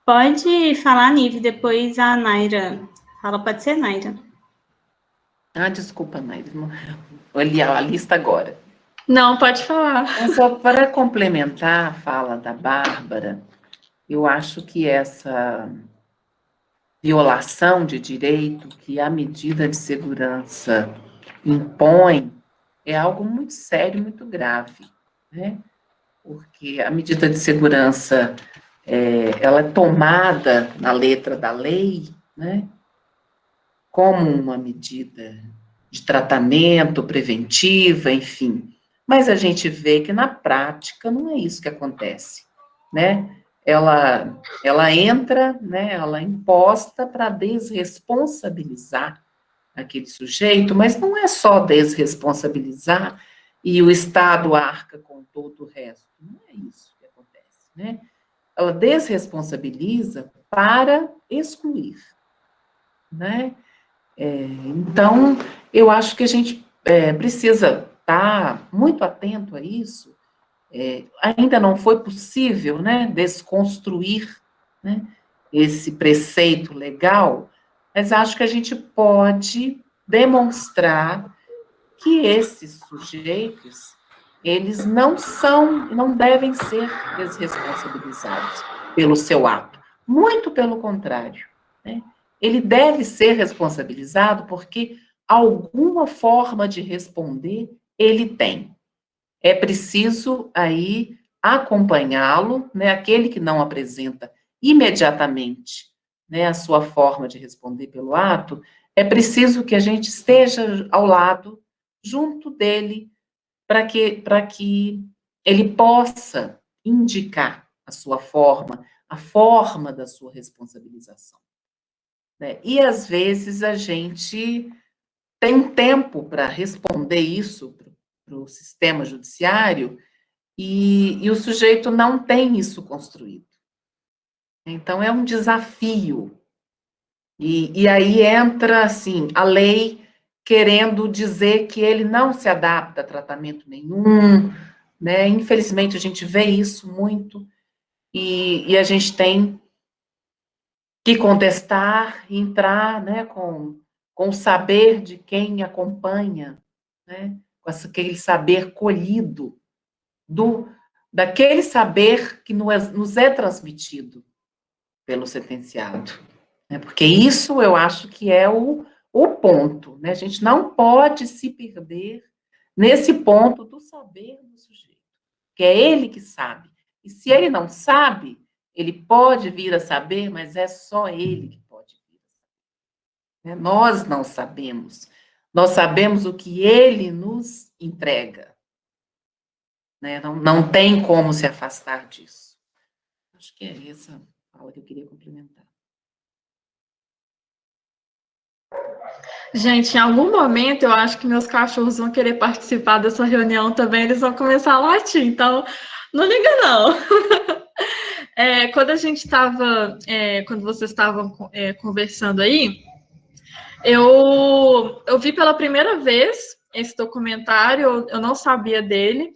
Pode falar, Nive, depois a Naira fala, pode ser Naira. Ah, desculpa, Naira, olha a lista agora. Não, pode falar. Então, só para complementar a fala da Bárbara, eu acho que essa violação de direito que a medida de segurança impõe é algo muito sério, muito grave, né? Porque a medida de segurança, ela é tomada na letra da lei, né? Como uma medida de tratamento preventiva, enfim. Mas a gente vê que na prática não é isso que acontece, né? Ela entra, né? Ela é imposta para desresponsabilizar aquele sujeito, mas não é só desresponsabilizar e o Estado arca com todo o resto. Não é isso que acontece, né? Ela desresponsabiliza para excluir, né? Então, eu acho que a gente precisa estar muito atento a isso. Ainda não foi possível, né, desconstruir, né, esse preceito legal, mas acho que a gente pode demonstrar que esses sujeitos, eles não devem ser desresponsabilizados pelo seu ato. Muito pelo contrário, né? Ele deve ser responsabilizado porque alguma forma de responder ele tem. É preciso aí acompanhá-lo, né? Aquele que não apresenta imediatamente, né, a sua forma de responder pelo ato, é preciso que a gente esteja ao lado, junto dele, para que ele possa indicar a sua forma, a forma da sua responsabilização, né? E, às vezes, a gente tem tempo para responder isso para o sistema judiciário e o sujeito não tem isso construído. Então, é um desafio. E aí entra, assim, a lei querendo dizer que ele não se adapta a tratamento nenhum, né? Infelizmente, a gente vê isso muito, e a gente tem que contestar, entrar, né, com o saber de quem acompanha, né? Com aquele saber colhido, daquele saber que nos é transmitido pelo sentenciado. Porque isso eu acho que é o ponto, né? A gente não pode se perder nesse ponto do saber do sujeito, que é ele que sabe. E se ele não sabe, ele pode vir a saber, mas é só ele que pode vir a saber. Nós não sabemos. Nós sabemos o que ele nos entrega, né? Não tem como se afastar disso. Acho que é essa fala que eu queria complementar. Gente, em algum momento eu acho que meus cachorros vão querer participar dessa reunião também, eles vão começar a latir, então não liga não. Quando a gente estava, quando vocês estavam conversando aí, eu vi pela primeira vez esse documentário, eu não sabia dele,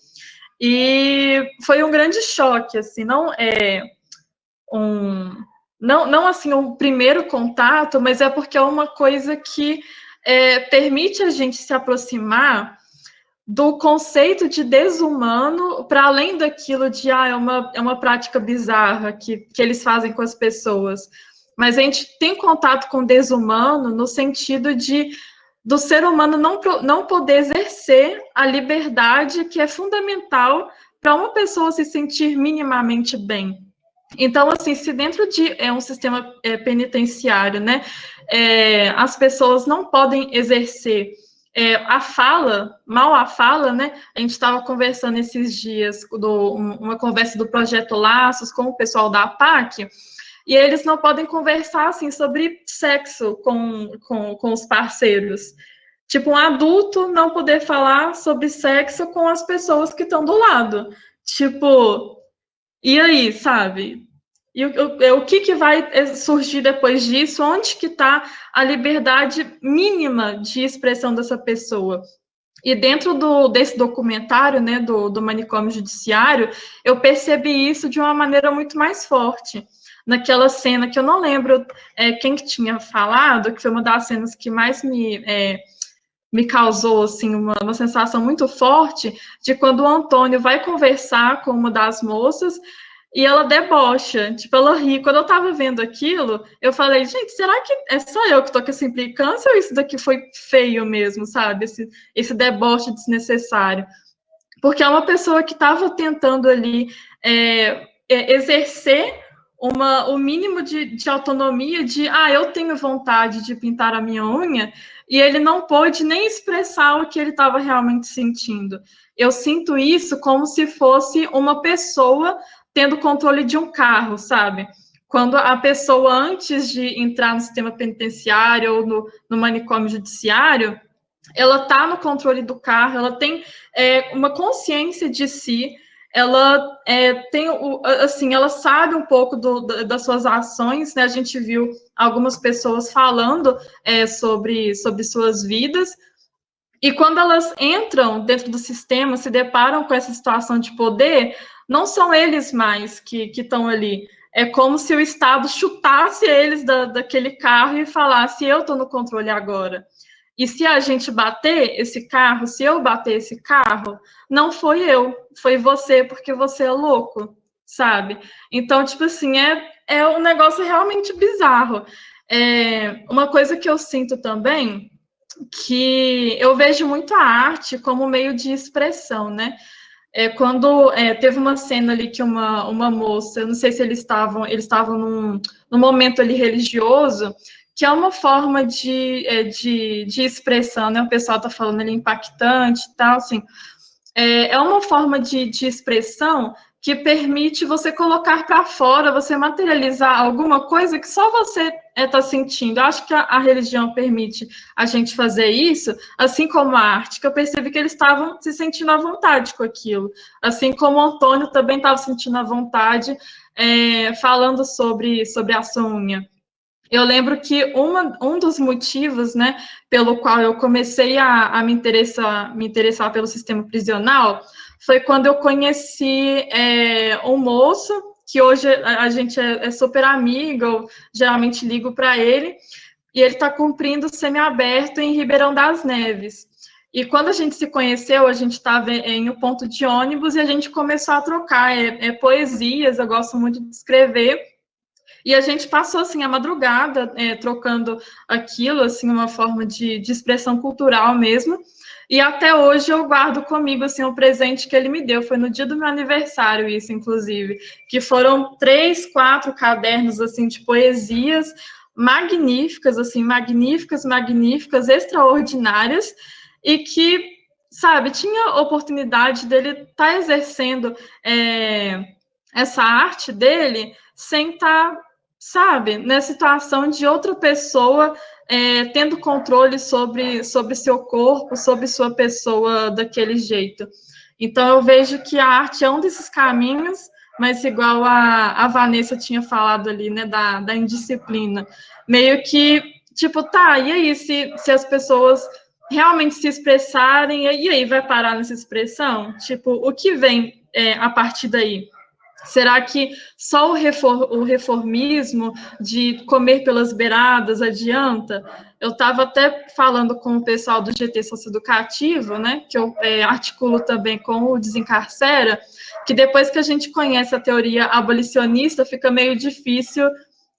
e foi um grande choque, assim, não assim um primeiro contato, mas é porque é uma coisa que permite a gente se aproximar do conceito de desumano, para além daquilo de é uma prática bizarra que eles fazem com as pessoas. Mas a gente tem contato com o desumano no sentido do ser humano não poder exercer a liberdade que é fundamental para uma pessoa se sentir minimamente bem. Então, assim, se dentro de um sistema penitenciário, né, as pessoas não podem exercer a fala, né, a gente estava conversando esses dias, uma conversa do Projeto Laços com o pessoal da APAC, e eles não podem conversar, assim, sobre sexo com os parceiros. Tipo, um adulto não poder falar sobre sexo com as pessoas que estão do lado. Tipo, e aí, sabe? E o que vai surgir depois disso? Onde que está a liberdade mínima de expressão dessa pessoa? E dentro desse documentário, né, do manicômio judiciário, eu percebi isso de uma maneira muito mais forte. Naquela cena que eu não lembro quem que tinha falado, que foi uma das cenas que mais me causou assim uma sensação muito forte de quando o Antônio vai conversar com uma das moças e ela debocha, tipo, ela ri. Quando eu tava vendo aquilo, eu falei, gente, será que é só eu que tô com essa implicância ou isso daqui foi feio mesmo, sabe? Esse deboche desnecessário. Porque é uma pessoa que estava tentando ali exercer o mínimo de autonomia de, eu tenho vontade de pintar a minha unha, e ele não pôde nem expressar o que ele estava realmente sentindo. Eu sinto isso como se fosse uma pessoa tendo controle de um carro, sabe? Quando a pessoa, antes de entrar no sistema penitenciário ou no manicômio judiciário, ela está no controle do carro, ela tem uma consciência de si, ela tem assim, ela sabe um pouco das suas ações, né? A gente viu algumas pessoas falando sobre suas vidas, e quando elas entram dentro do sistema, se deparam com essa situação de poder, não são eles mais que estão ali. É como se o Estado chutasse eles daquele carro e falasse: eu estou no controle agora. E se a gente bater esse carro, se eu bater esse carro, não foi eu, foi você, porque você é louco, sabe? Então, tipo assim, é um negócio realmente bizarro. Uma coisa que eu sinto também, que eu vejo muito a arte como meio de expressão, né? Quando teve uma cena ali que uma moça, eu não sei se eles estavam num momento ali religioso, que é uma forma de expressão, né? O pessoal está falando ali impactante e tal, assim. É uma forma de expressão que permite você colocar para fora, você materializar alguma coisa que só você está sentindo. Eu acho que a religião permite a gente fazer isso, assim como a arte, que eu percebi que eles estavam se sentindo à vontade com aquilo. Assim como o Antônio também estava sentindo à vontade, falando sobre a sua unha. Eu lembro que um dos motivos, né, pelo qual eu comecei a me interessar pelo sistema prisional foi quando eu conheci um moço, que hoje a gente é super amigo, eu geralmente ligo para ele, e ele está cumprindo semiaberto em Ribeirão das Neves. E quando a gente se conheceu, a gente estava em um ponto de ônibus e a gente começou a trocar poesias, eu gosto muito de escrever, e a gente passou, assim, a madrugada trocando aquilo, assim, uma forma de expressão cultural mesmo. E até hoje eu guardo comigo, assim, um presente que ele me deu. Foi no dia do meu aniversário isso, inclusive. Que foram 3, 4 cadernos, assim, de poesias magníficas, assim, magníficas, magníficas, extraordinárias. E que, sabe, tinha oportunidade dele estar exercendo essa arte dele sem estar, sabe, na situação de outra pessoa tendo controle sobre seu corpo, sobre sua pessoa daquele jeito. Então, eu vejo que a arte é um desses caminhos, mas igual a Vanessa tinha falado ali, né, da indisciplina. Meio que, tipo, tá, e aí, se as pessoas realmente se expressarem, e aí vai parar nessa expressão? Tipo, o que vem a partir daí? Será que só o reformismo de comer pelas beiradas adianta? Eu estava até falando com o pessoal do GT Socioeducativo, né, que eu articulo também com o Desencarcera, que depois que a gente conhece a teoria abolicionista, fica meio difícil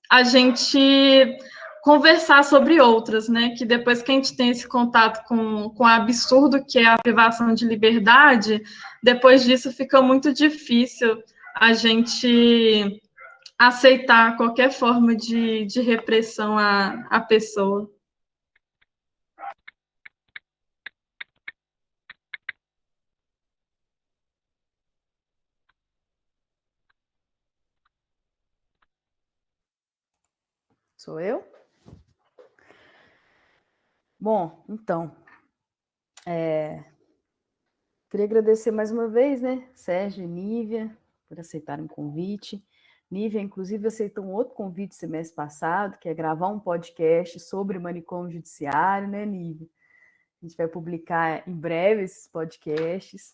a gente conversar sobre outras, né, que depois que a gente tem esse contato com o absurdo que é a privação de liberdade, depois disso fica muito difícil a gente aceitar qualquer forma de repressão à pessoa. Sou eu? Bom, então, Queria agradecer mais uma vez, né, Sérgio e Nívia, por aceitarem o convite. Nívia, inclusive, aceitou um outro convite semestre passado, que é gravar um podcast sobre manicômio judiciário, né, Nívia? A gente vai publicar em breve esses podcasts.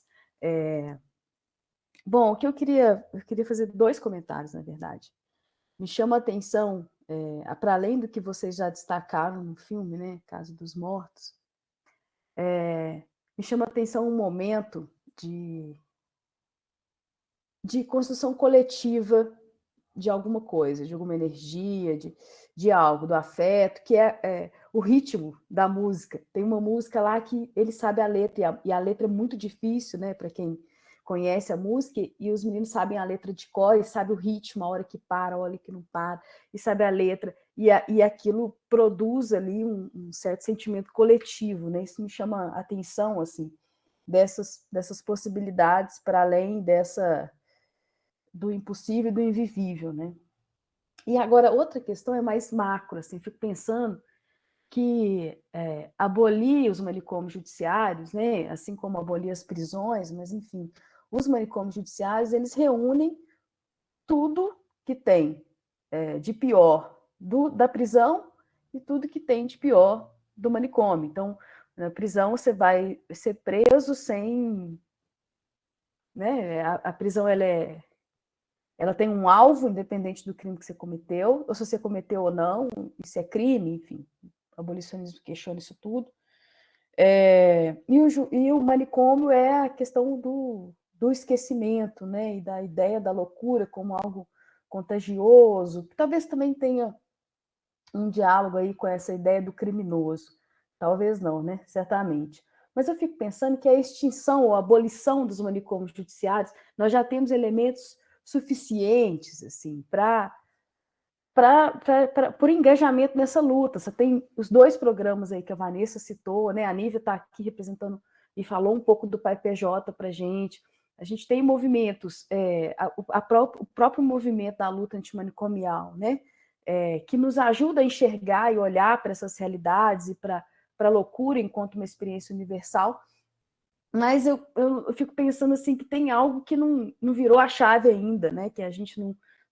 Bom, o que eu queria fazer 2 comentários, na verdade. Me chama a atenção, para além do que vocês já destacaram no filme, né, Casa dos Mortos, me chama a atenção um momento de construção coletiva de alguma coisa, de alguma energia, de algo, do afeto, que é o ritmo da música. Tem uma música lá que ele sabe a letra, e a letra é muito difícil, né, para quem conhece a música, e os meninos sabem a letra de cor, e sabe o ritmo, a hora que para, a hora que não para, e sabe a letra, e aquilo produz ali um certo sentimento coletivo, né? Isso me chama a atenção, assim, dessas possibilidades para além do impossível e do invivível, né? E agora, outra questão é mais macro, assim, fico pensando que abolir os manicômios judiciários, né, assim como abolir as prisões, mas, enfim, os manicômios judiciários, eles reúnem tudo que tem de pior da prisão e tudo que tem de pior do manicômio. Então, na prisão você vai ser preso sem... Né, a prisão, ela tem um alvo, independente do crime que você cometeu, ou se você cometeu ou não, isso é crime, enfim, o abolicionismo questiona isso tudo. E o manicômio é a questão do esquecimento, né, e da ideia da loucura como algo contagioso, que talvez também tenha um diálogo aí com essa ideia do criminoso. Talvez não, né, certamente. Mas eu fico pensando que a extinção ou a abolição dos manicômios judiciários, nós já temos elementos suficientes assim por engajamento nessa luta. Você tem os 2 programas aí que a Vanessa citou, né? A Nívia está aqui representando e falou um pouco do PAI-PJ para a gente tem movimentos, o próprio movimento da luta antimanicomial, né? Que nos ajuda a enxergar e olhar para essas realidades e para a loucura enquanto uma experiência universal. Mas eu fico pensando assim que tem algo que não virou a chave ainda, né? Que a gente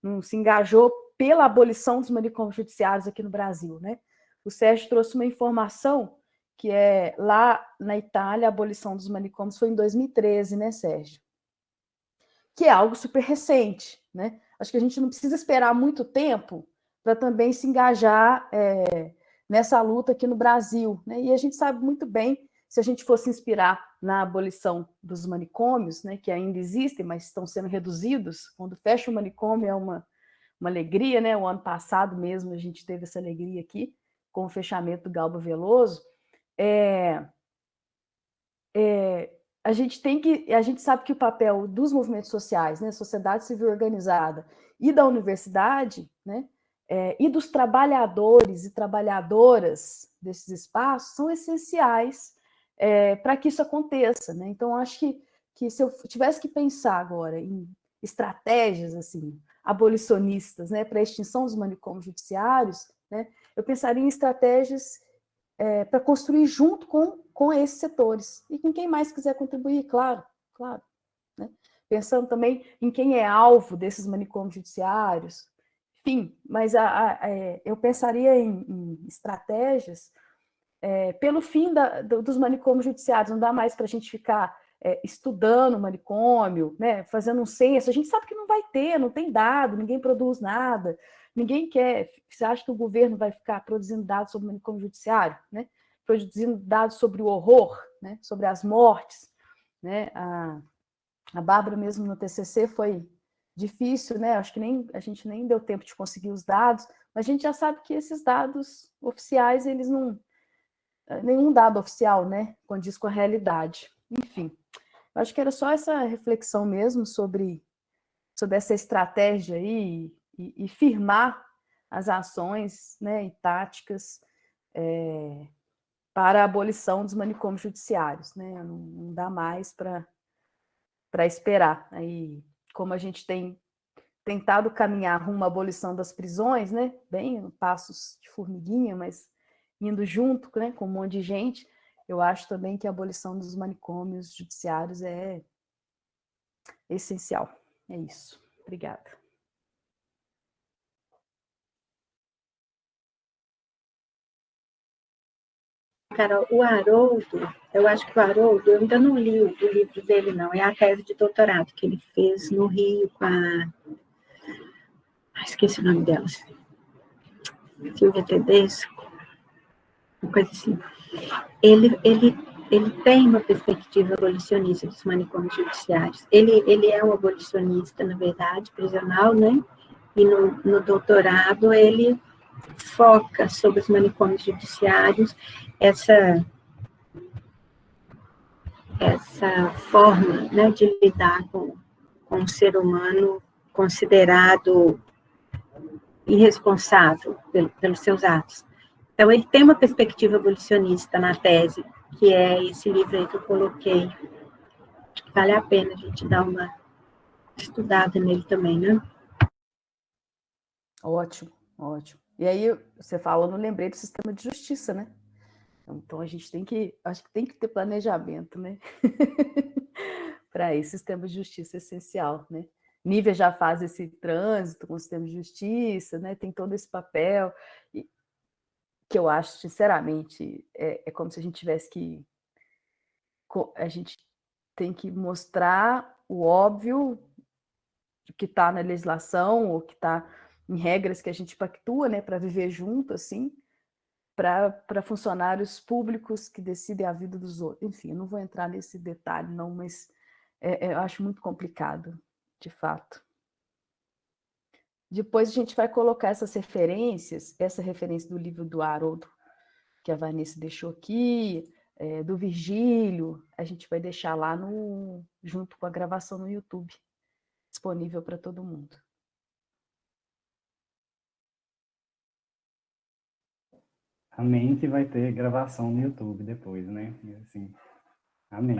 não se engajou pela abolição dos manicômios judiciários aqui no Brasil, né? O Sérgio trouxe uma informação que lá na Itália, a abolição dos manicômios foi em 2013, né, Sérgio? Que é algo super recente, né? Acho que a gente não precisa esperar muito tempo para também se engajar nessa luta aqui no Brasil, né? E a gente sabe muito bem, se a gente fosse inspirar na abolição dos manicômios, né, que ainda existem, mas estão sendo reduzidos, quando fecha o manicômio é uma alegria, né? O ano passado mesmo a gente teve essa alegria aqui, com o fechamento do Galba Veloso. A gente sabe que o papel dos movimentos sociais, né, sociedade civil organizada e da universidade, né, e dos trabalhadores e trabalhadoras desses espaços são essenciais para que isso aconteça, né? Então, acho que se eu tivesse que pensar agora em estratégias assim abolicionistas, né, para a extinção dos manicômios judiciários, né, eu pensaria em estratégias para construir junto com esses setores e com quem mais quiser contribuir, claro, né? Pensando também em quem é alvo desses manicômios judiciários, enfim, mas eu pensaria em estratégias pelo fim dos manicômios judiciários. Não dá mais para a gente ficar estudando o manicômio, né, fazendo um censo. A gente sabe que não vai ter, não tem dado, ninguém produz nada, ninguém quer. Você acha que o governo vai ficar produzindo dados sobre o manicômio judiciário, né? Produzindo dados sobre o horror, né? Sobre as mortes, né? A Bárbara mesmo no TCC foi difícil, né? Acho que a gente nem deu tempo de conseguir os dados, mas a gente já sabe que esses dados oficiais, eles não... Nenhum dado oficial, né? Condiz com a realidade. Enfim, acho que era só essa reflexão mesmo sobre essa estratégia aí e firmar as ações, né, e táticas para a abolição dos manicômios judiciários, né? Não dá mais para esperar. Aí, como a gente tem tentado caminhar rumo à abolição das prisões, né? Bem, passos de formiguinha, mas indo junto, né, com um monte de gente, eu acho também que a abolição dos manicômios judiciários é essencial. É isso. Obrigada. Carol, o Haroldo, eu acho que o Haroldo, eu ainda não li o livro dele, não. É a tese de doutorado que ele fez no Rio com a... esqueci o nome dela. Silvia Tedesco, uma coisa assim. Ele tem uma perspectiva abolicionista dos manicômios judiciários. Ele é um abolicionista, na verdade, prisional, né? E no doutorado ele foca sobre os manicômios judiciários, essa forma, né, de lidar com um ser humano considerado irresponsável pelos seus atos. Então, ele tem uma perspectiva abolicionista na tese, que é esse livro aí que eu coloquei. Acho que vale a pena a gente dar uma estudada nele também, né? Ótimo, ótimo. E aí, você fala, eu não lembrei do sistema de justiça, né? Então, a gente acho que tem que ter planejamento, né? Para esse sistema de justiça essencial, né? Nívia já faz esse trânsito com o sistema de justiça, né? Tem todo esse papel, que eu acho, sinceramente, é como se a gente tivesse que... A gente tem que mostrar o óbvio que está na legislação, ou que está em regras que a gente pactua, né? Para viver junto, assim, para funcionários públicos que decidem a vida dos outros. Enfim, eu não vou entrar nesse detalhe, não, mas eu acho muito complicado, de fato. Depois a gente vai colocar essas referências, essa referência do livro do Haroldo, que a Vanessa deixou aqui, do Virgílio, a gente vai deixar lá junto com a gravação no YouTube, disponível para todo mundo. Amém que vai ter gravação no YouTube depois, né? Assim, amém.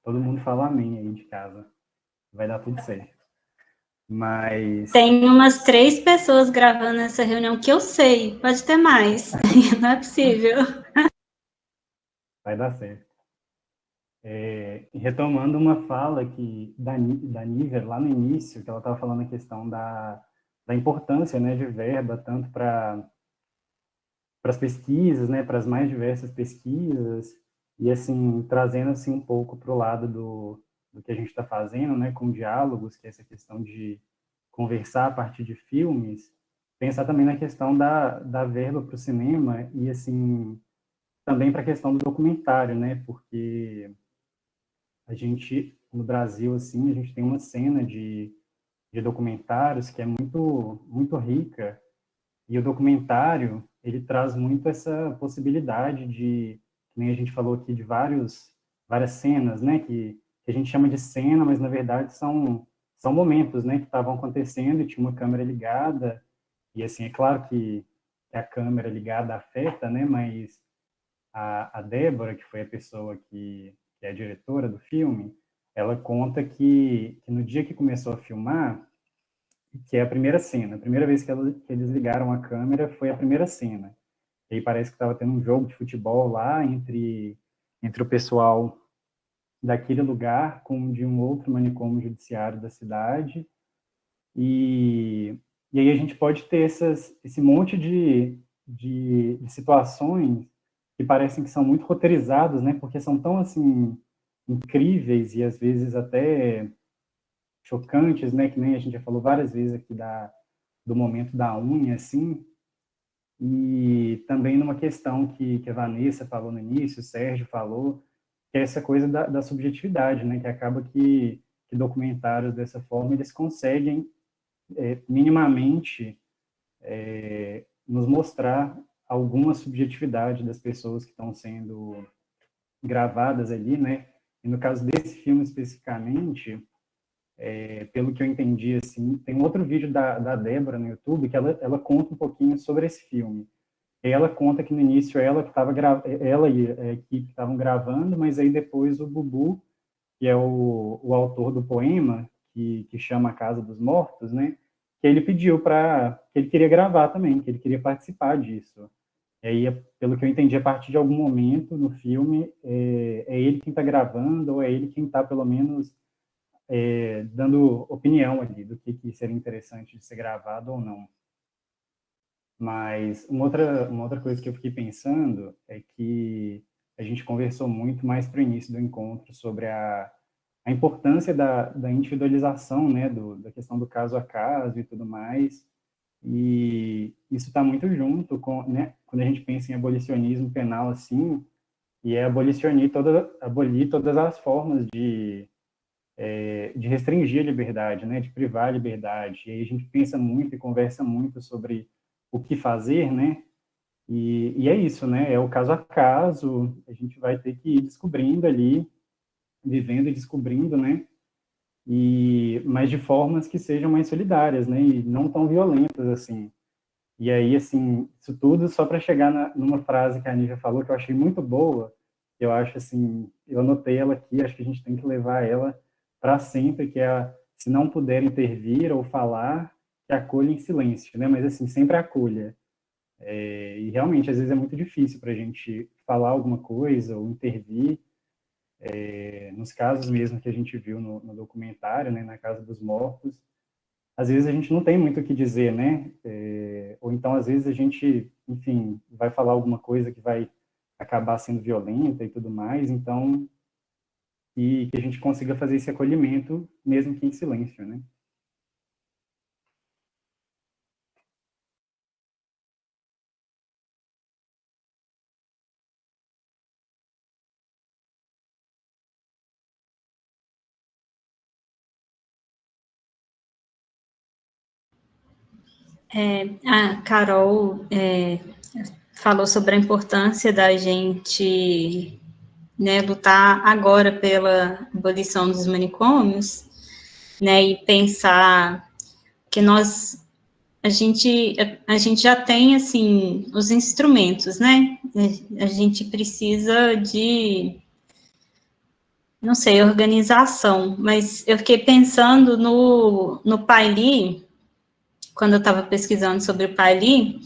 Todo mundo fala amém aí de casa. Vai dar tudo certo. Mas... Tem umas 3 pessoas gravando essa reunião que eu sei. Pode ter mais. Não é possível. Vai dar certo. Retomando uma fala da Nívia, lá no início, que ela estava falando a questão da importância, né, de verba, tanto para as pesquisas, né, para as mais diversas pesquisas, e assim, trazendo assim, um pouco para o lado do que a gente está fazendo, né, com diálogos, que é essa questão de conversar a partir de filmes, pensar também na questão da verba para o cinema, e assim, também para a questão do documentário, né, porque a gente, no Brasil, assim, a gente tem uma cena de documentários que é muito, muito rica, e o documentário, ele traz muito essa possibilidade que nem a gente falou aqui, de várias cenas, né, que a gente chama de cena, mas na verdade são momentos, né, que estavam acontecendo e tinha uma câmera ligada, e assim, é claro que a câmera ligada afeta, né, mas a Débora, que foi a pessoa que é a diretora do filme, ela conta que no dia que começou a filmar, que é a primeira cena, a primeira vez que eles ligaram a câmera foi a primeira cena. E aí parece que estava tendo um jogo de futebol lá entre o pessoal daquele lugar com de um outro manicômio judiciário da cidade. E aí a gente pode ter esse monte de situações que parecem que são muito roteirizadas, né? Porque são tão, assim, incríveis e às vezes até chocantes, né? Que nem a gente já falou várias vezes aqui do momento da unha, assim. E também numa questão que a Vanessa falou no início, o Sérgio falou, que é essa coisa da subjetividade, né? Que acaba que documentários dessa forma, eles conseguem minimamente nos mostrar alguma subjetividade das pessoas que estão sendo gravadas ali, né? E no caso desse filme especificamente, pelo que eu entendi, assim, tem um outro vídeo da Débora no YouTube que ela conta um pouquinho sobre esse filme. E ela conta que no início ela e a equipe estavam gravando, mas aí depois o Bubu, que é o autor do poema, que chama A Casa dos Mortos, né? Que ele pediu que ele queria gravar também, que ele queria participar disso. E aí, pelo que eu entendi, a partir de algum momento no filme, é ele quem está gravando, ou é ele quem está, pelo menos, dando opinião ali do que seria interessante de ser gravado ou não. Mas uma outra coisa que eu fiquei pensando é que a gente conversou muito mais para o início do encontro sobre a importância da individualização, né, da questão do caso a caso e tudo mais, e isso está muito junto com, né, quando a gente pensa em abolicionismo penal assim, e é abolir todas as formas de restringir a liberdade, né, de privar a liberdade. E aí a gente pensa muito e conversa muito sobre o que fazer, né, e é isso, né, é o caso a caso, a gente vai ter que ir descobrindo ali, vivendo e descobrindo, né, mas de formas que sejam mais solidárias, né, e não tão violentas, assim. E aí, assim, isso tudo só para chegar numa frase que a Nívia falou, que eu achei muito boa, eu acho, assim, eu anotei ela aqui, acho que a gente tem que levar ela para sempre, que é se não puder intervir ou falar, que acolha em silêncio, né, mas, assim, sempre acolha. E realmente, às vezes é muito difícil para a gente falar alguma coisa ou intervir, nos casos mesmo que a gente viu no documentário, né, na Casa dos Mortos, às vezes a gente não tem muito o que dizer, né? Ou então, às vezes, a gente, enfim, vai falar alguma coisa que vai acabar sendo violenta e tudo mais, então, e que a gente consiga fazer esse acolhimento, mesmo que em silêncio, né? A Carol falou sobre a importância da gente, né, lutar agora pela abolição dos manicômios, né, e pensar que a gente já tem, assim, os instrumentos, né, a gente precisa de, não sei, organização, mas eu fiquei pensando no Paili, quando eu estava pesquisando sobre o Paili,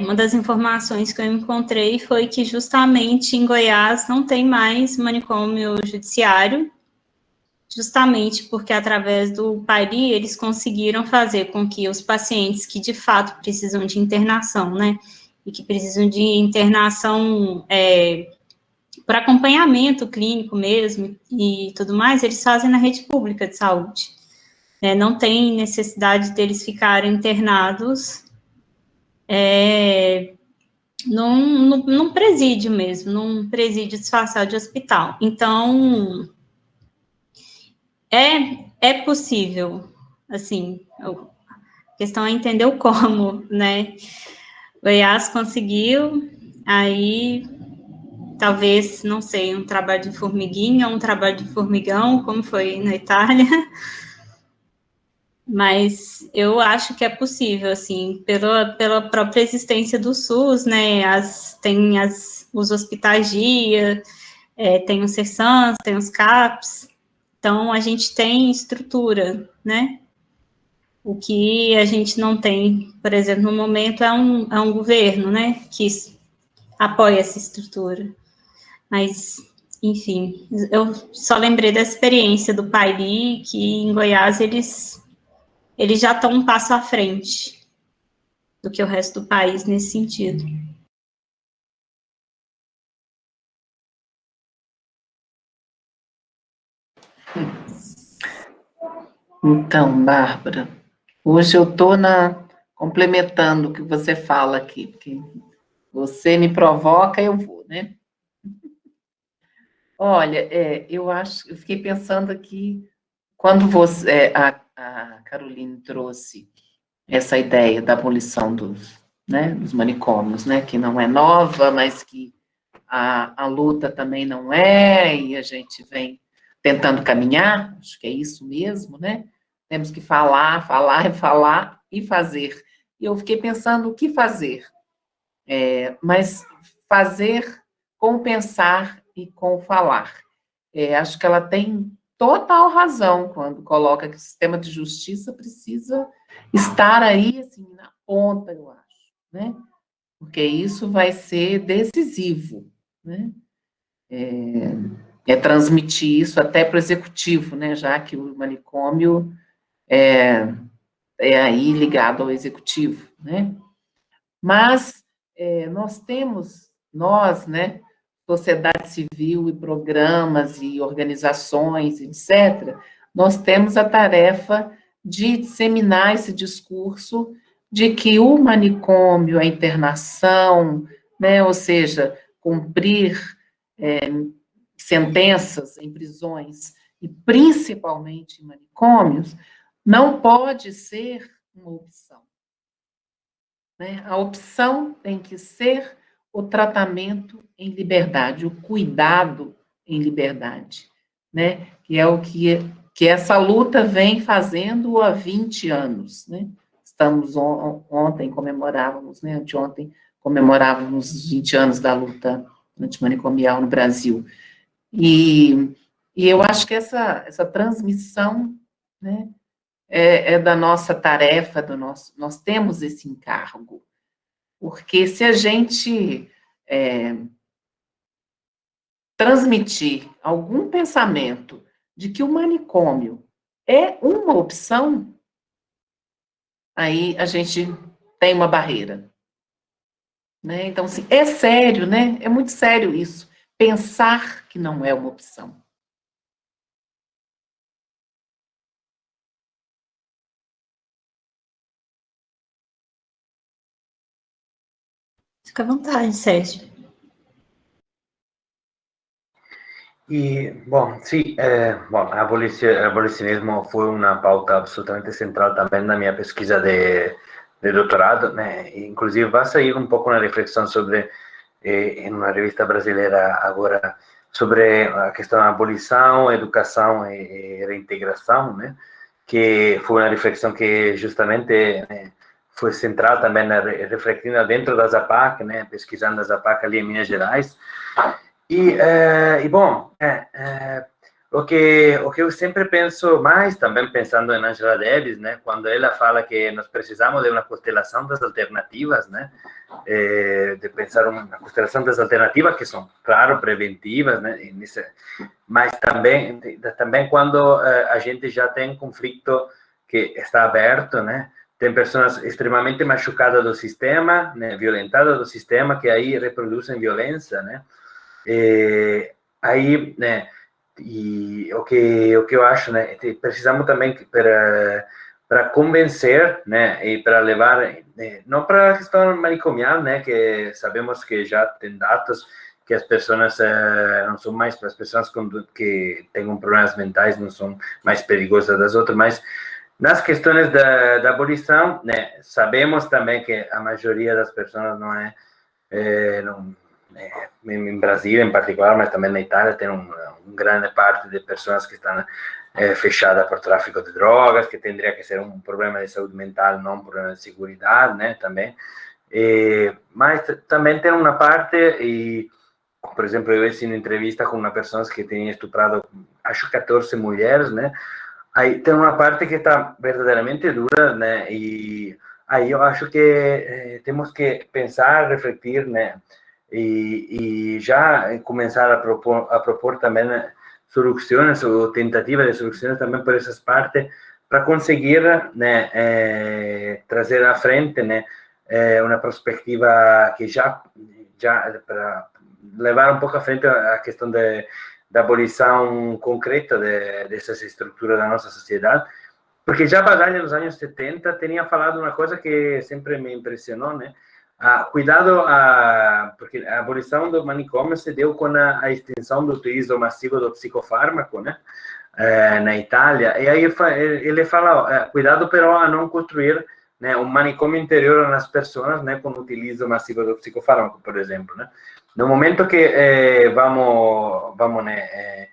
uma das informações que eu encontrei foi que justamente em Goiás não tem mais manicômio judiciário, justamente porque através do Paili eles conseguiram fazer com que os pacientes que de fato precisam de internação, né, e que precisam de internação para acompanhamento clínico mesmo e tudo mais, eles fazem na rede pública de saúde. Não tem necessidade deles ficarem internados num presídio mesmo, num presídio disfarçado de hospital. Então, é possível, assim, a questão é entender o como, né? Goiás conseguiu, aí talvez, não sei, um trabalho de formiguinha, um trabalho de formigão, como foi na Itália, mas eu acho que é possível, assim, pela própria existência do SUS, né, tem os hospitais dia, tem os CERSANs, tem os CAPs, então a gente tem estrutura, né, o que a gente não tem, por exemplo, no momento é um governo, né, que apoia essa estrutura, mas, enfim, eu só lembrei da experiência do Paili, que em Goiás eles já estão um passo à frente do que o resto do país nesse sentido. Então, Bárbara, hoje eu estou complementando o que você fala aqui, porque você me provoca, eu vou, né? Olha, eu fiquei pensando aqui, quando a Caroline trouxe essa ideia da abolição dos manicômios, né, que não é nova, mas que a luta também não é, e a gente vem tentando caminhar, acho que é isso mesmo, né? Temos que falar, falar e falar e fazer. E eu fiquei pensando o que fazer, mas fazer com pensar e com falar. Acho que ela tem total razão quando coloca que o sistema de justiça precisa estar aí, assim, na ponta, eu acho, né? porque isso vai ser decisivo, né? Transmitir isso até para o executivo, né? Já que o manicômio é aí ligado ao executivo, né? Mas nós, né, sociedade civil e programas e organizações, etc., nós temos a tarefa de disseminar esse discurso de que o manicômio, a internação, né, ou seja, cumprir sentenças em prisões, e principalmente em manicômios, não pode ser uma opção. Né? A opção tem que ser o tratamento em liberdade, o cuidado em liberdade, né? Que é o que essa luta vem fazendo há 20 anos, né? Estamos ontem comemorávamos, né? Anteontem comemorávamos os 20 anos da luta antimanicomial no Brasil. E eu acho que essa transmissão, né, é da nossa tarefa, nós temos esse encargo, porque se a gente transmitir algum pensamento de que o manicômio é uma opção, aí a gente tem uma barreira. Né? Então, assim, é sério, né? É muito sério isso, pensar que não é uma opção. Fica à vontade, Sérgio. Y, bueno, sí, bueno, abolicionismo fue una pauta absolutamente central también en mi pesquisa de doutorado, né? Inclusive vai sair um pouco na reflexão sobre, em uma revista brasileira agora, sobre a questão da abolição, educação e reintegração, né? Que foi uma reflexão que justamente foi central também, refletindo dentro da ZAPAC, né? Pesquisando a ZAPAC ali em Minas Gerais. E bom, o que eu sempre penso mais, também pensando em Angela Davis, né, quando ela fala que nós precisamos de uma constelação das alternativas, né, de pensar uma constelação das alternativas que são, claro, preventivas, né, mas também quando a gente já tem conflito que está aberto, né, tem pessoas extremamente machucadas do sistema, né, violentadas do sistema, que aí reproduzem violência, né. Aí, né, e o que eu acho, né, precisamos também para convencer, né, e para levar, não para a questão manicomial, né, que sabemos que já tem dados que as pessoas não são mais, para as pessoas que têm problemas mentais não são mais perigosas das outras, mas nas questões da abolição, né, sabemos também que a maioria das pessoas não em Brasil em particular, mas também na Itália, tem uma grande parte de pessoas que estão fechadas por tráfico de drogas, que teria que ser um problema de saúde mental, não um problema de segurança, né, também. Mas também tem uma parte, e, por exemplo, eu fiz uma entrevista com uma pessoa que tinha estuprado, acho, 14 mulheres, né, aí tem uma parte que está verdadeiramente dura, né, e aí eu acho que temos que pensar, refletir, né, e já começar a propor também soluções ou tentativas de soluções também por essas partes, para conseguir, né, trazer à frente, né, uma perspectiva que já para levar um pouco à frente a questão da abolição concreta dessas estruturas da nossa sociedade, porque já Batalha nos anos 70 tinha falado uma coisa que sempre me impressionou, né? Cuidado, porque a abolição do manicômio se deu com a extensão do uso massivo do psicofármaco, né, na Itália, e aí ele fala, cuidado pero a não construir, né, um manicômio interior nas pessoas, né, com o uso massivo do psicofármaco, por exemplo, né. No momento que vamos, né,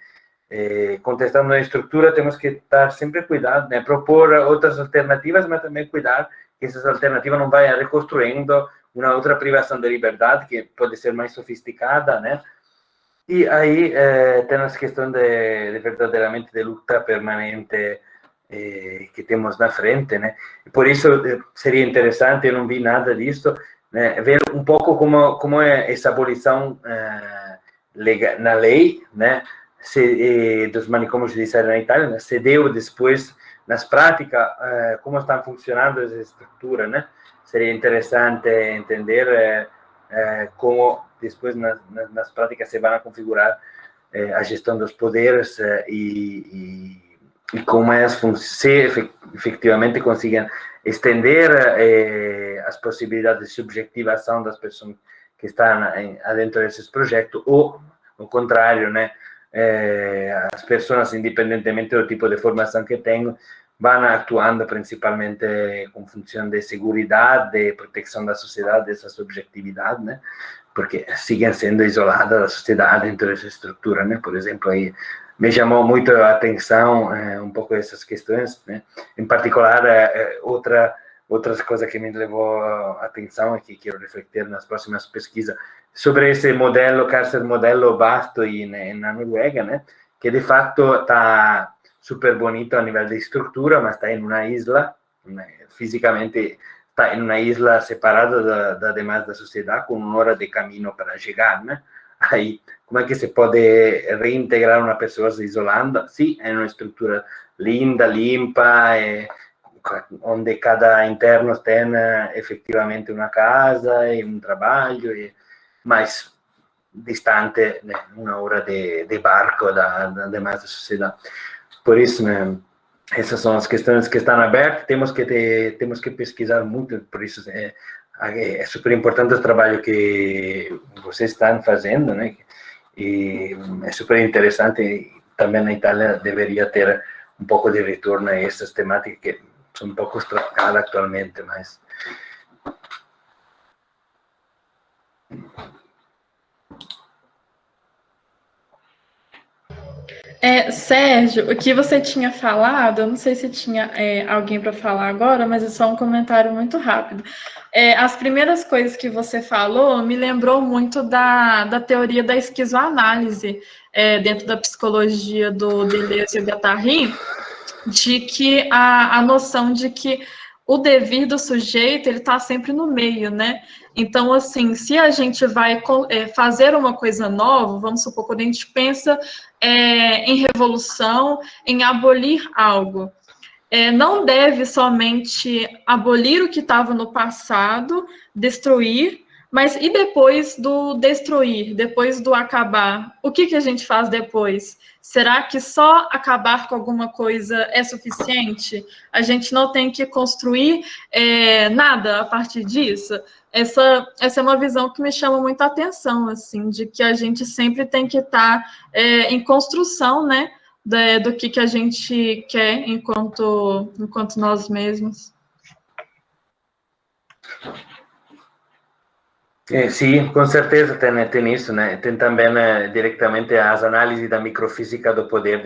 contestando a estrutura, temos que estar sempre cuidado, né, propor outras alternativas, mas também cuidar que essas alternativas não vão reconstruindo uma outra privação de liberdade, que pode ser mais sofisticada, né? E aí tem essa questão de verdadeiramente de luta permanente que temos na frente, né? E por isso seria interessante, eu não vi nada disso, né, ver um pouco como é essa abolição na lei, né, dos manicômios judiciários na Itália, né, se deu depois nas práticas, como estão funcionando essa estrutura, né? Seria interessante entender como depois nas práticas se vai configurar a gestão dos poderes e como elas se efetivamente conseguem estender as possibilidades de subjetivação das pessoas que estão dentro desses projetos, ou, ao contrário, né, as pessoas, independentemente do tipo de formação que tenham, vão atuando principalmente com função de segurança, de proteção da sociedade, dessa subjetividade, né, porque seguem sendo isoladas da sociedade dentro dessa estrutura, né, por exemplo, aí me chamou muito a atenção um pouco essas questões, né, em particular, outras coisas que me levou a atenção e que quero refletir nas próximas pesquisas sobre esse modelo, cárcere modelo Basto na Noruega, né, que de fato está super bonito a nível de estrutura, mas está em uma isla, né, fisicamente está em uma isla separada da demais da sociedade, com uma hora de caminho para chegar, né? Aí, como é que se pode reintegrar uma pessoa se isolando? Sim, é uma estrutura linda, limpa, onde cada interno tem efetivamente uma casa e um trabalho, mas distante, né, uma hora de barco da demais da sociedade. Por isso, né, essas são as questões que estão abertas, temos que pesquisar muito, por isso é super importante o trabalho que vocês estão fazendo, né, e é super interessante, também na Itália deveria ter um pouco de retorno a essas temáticas que são um pouco tratadas atualmente, mas... Sérgio, o que você tinha falado, eu não sei se tinha alguém para falar agora, mas é só um comentário muito rápido. As primeiras coisas que você falou me lembrou muito da teoria da esquizoanálise dentro da psicologia do Deleuze e Guattari, de que a noção de que o devir do sujeito, ele está sempre no meio, né? Então, assim, se a gente vai fazer uma coisa nova, vamos supor, quando a gente pensa em revolução, em abolir algo, não deve somente abolir o que estava no passado, destruir, mas e depois do destruir, depois do acabar? O que a gente faz depois? Será que só acabar com alguma coisa é suficiente? A gente não tem que construir nada a partir disso? Essa é uma visão que me chama muita atenção, assim, de que a gente sempre tem que estar em construção, né? Do que a gente quer enquanto nós mesmos. Sim, com certeza tem isso, né? Tem também diretamente as análises da microfísica do poder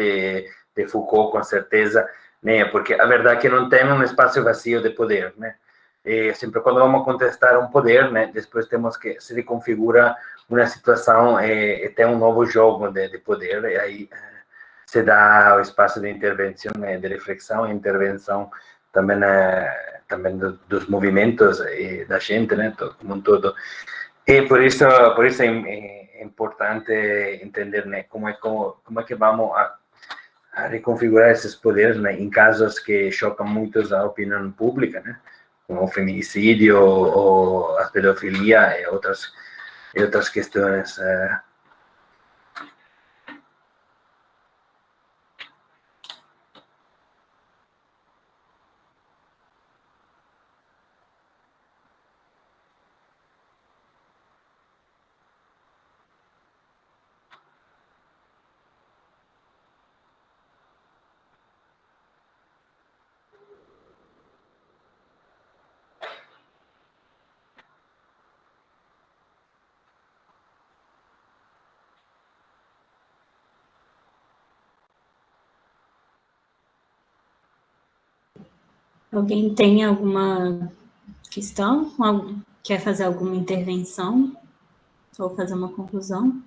de Foucault, com certeza, né? Porque a verdade é que não tem um espaço vazio de poder, né? Sempre quando vamos contestar um poder, né? Depois temos que se reconfigura uma situação e tem um novo jogo de poder, e aí se dá o espaço de intervenção, né? De reflexão e intervenção também dos movimentos e da gente, né? Como um todo. E por isso é importante entender, né, como é que vamos a reconfigurar esses poderes, né, em casos que chocam muito a opinião pública, né, como o feminicídio ou a pedofilia e outras questões. Alguém tem alguma questão? Quer fazer alguma intervenção? Ou fazer uma conclusão?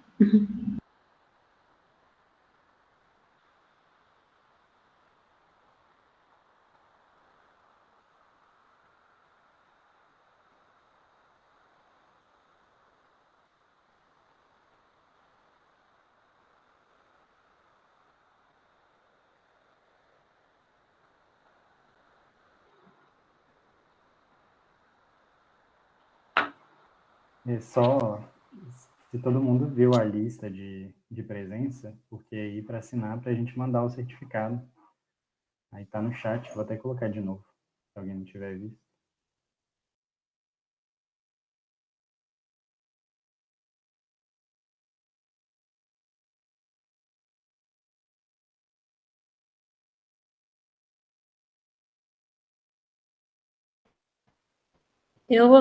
Só se todo mundo viu a lista de presença, porque aí para assinar, para a gente mandar o certificado. Aí tá no chat, vou até colocar de novo, se alguém não tiver visto.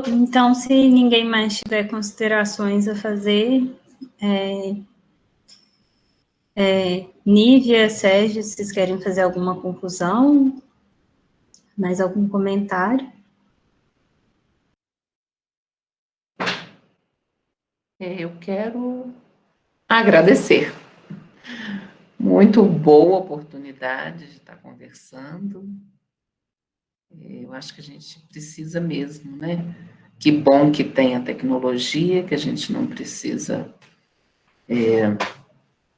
Então, se ninguém mais tiver considerações a fazer, Nívia, Sérgio, vocês querem fazer alguma conclusão? Mais algum comentário? Eu quero agradecer. Muito boa oportunidade de estar conversando. Eu acho que a gente precisa mesmo, né? Que bom que tem a tecnologia, que a gente não precisa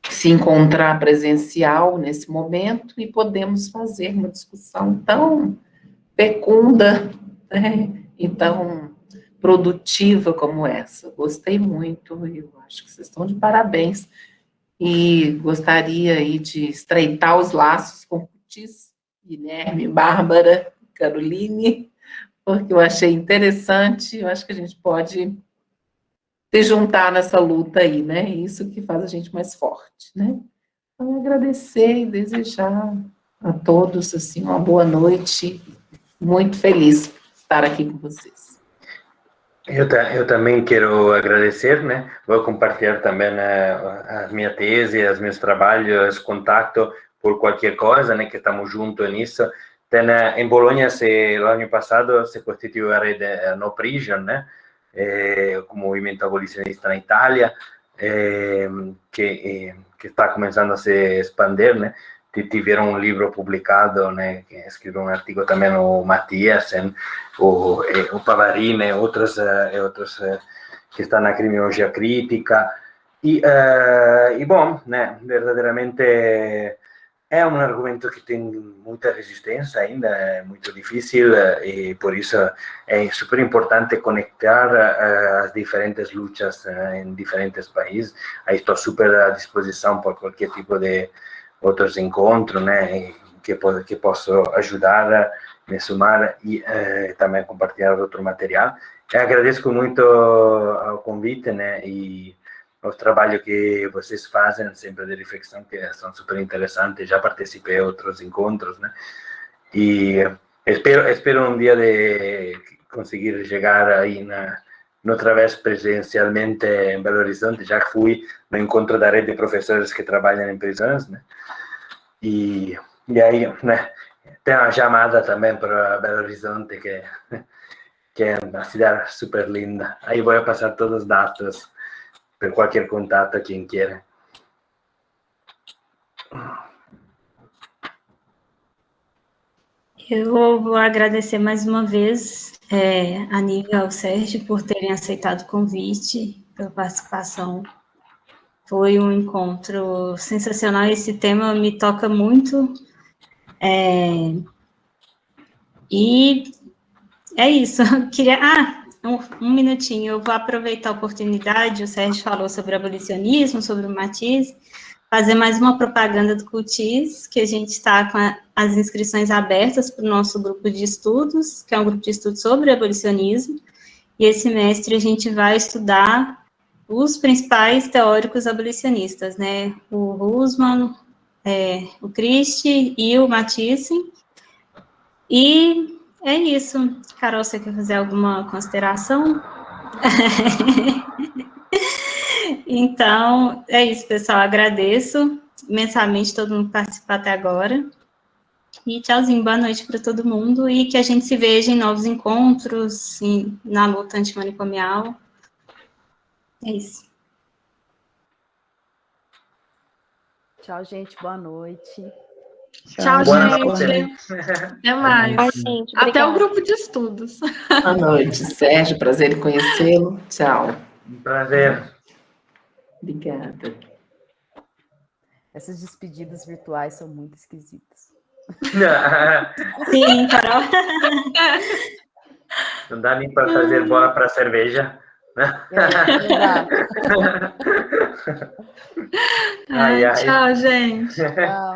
se encontrar presencial nesse momento e podemos fazer uma discussão tão fecunda, né? E tão produtiva como essa. Gostei muito, e eu acho que vocês estão de parabéns. E gostaria aí de estreitar os laços com Cutis, Guilherme, Bárbara, Caroline, porque eu achei interessante, eu acho que a gente pode se juntar nessa luta aí, né? Isso que faz a gente mais forte, né? Então, agradecer e desejar a todos, assim, uma boa noite, muito feliz de estar aqui com vocês. Eu também quero agradecer, né? Vou compartilhar também a minha tese, os meus trabalhos, contato por qualquer coisa, né? Que estamos juntos nisso. Em Bolonha, o ano passado, se constituiu a rede No Prison, né? O movimento abolicionista na Itália, que está começando a se expandir, né? Tiveram um livro publicado, né? Que escreveu um artigo também o Matias, o Pavarine, outros que estão na criminologia crítica. E bom, né? Verdadeiramente é um argumento que tem muita resistência ainda, é muito difícil, e por isso é super importante conectar as diferentes lutas em diferentes países. Aí estou super à disposição para qualquer tipo de outros encontros, né, que posso ajudar a me somar e também compartilhar outro material. Eu agradeço muito o convite, né, e o trabalho que vocês fazem, sempre de reflexão, que são super interessantes. Já participei de outros encontros, né? E espero um dia de conseguir chegar aí outra vez presencialmente em Belo Horizonte. Já fui no encontro da rede de professores que trabalham em prisões, né? E aí, né? Tem uma chamada também para Belo Horizonte, que é uma cidade super linda. Aí vou passar todos os dados por qualquer contato a quem queira. Eu vou agradecer mais uma vez a Nívia e ao Sérgio por terem aceitado o convite, pela participação. Foi um encontro sensacional, esse tema me toca muito. E é isso, eu queria... um minutinho, eu vou aproveitar a oportunidade, o Sérgio falou sobre abolicionismo, sobre o Matiz, fazer mais uma propaganda do CUTIS, que a gente está com as inscrições abertas para o nosso grupo de estudos, que é um grupo de estudos sobre abolicionismo, e esse semestre a gente vai estudar os principais teóricos abolicionistas, né, o Husman, o Christie e o Matisse, e é isso. Carol, você quer fazer alguma consideração? Então, é isso, pessoal. Agradeço imensamente todo mundo que participou até agora. E tchauzinho, boa noite para todo mundo. E que a gente se veja em novos encontros, na luta antimanicomial. É isso. Tchau, gente. Boa noite. Tchau, Boa gente. noite. Até mais. Gente, Até o obrigada. grupo de estudos. Boa noite, Sérgio. Prazer em conhecê-lo. Tchau. Um prazer. Obrigada. Essas despedidas virtuais são muito esquisitas. Sim, Carol. Não dá nem para fazer bola para cerveja. Não dá. Ai, tchau, gente. Tchau.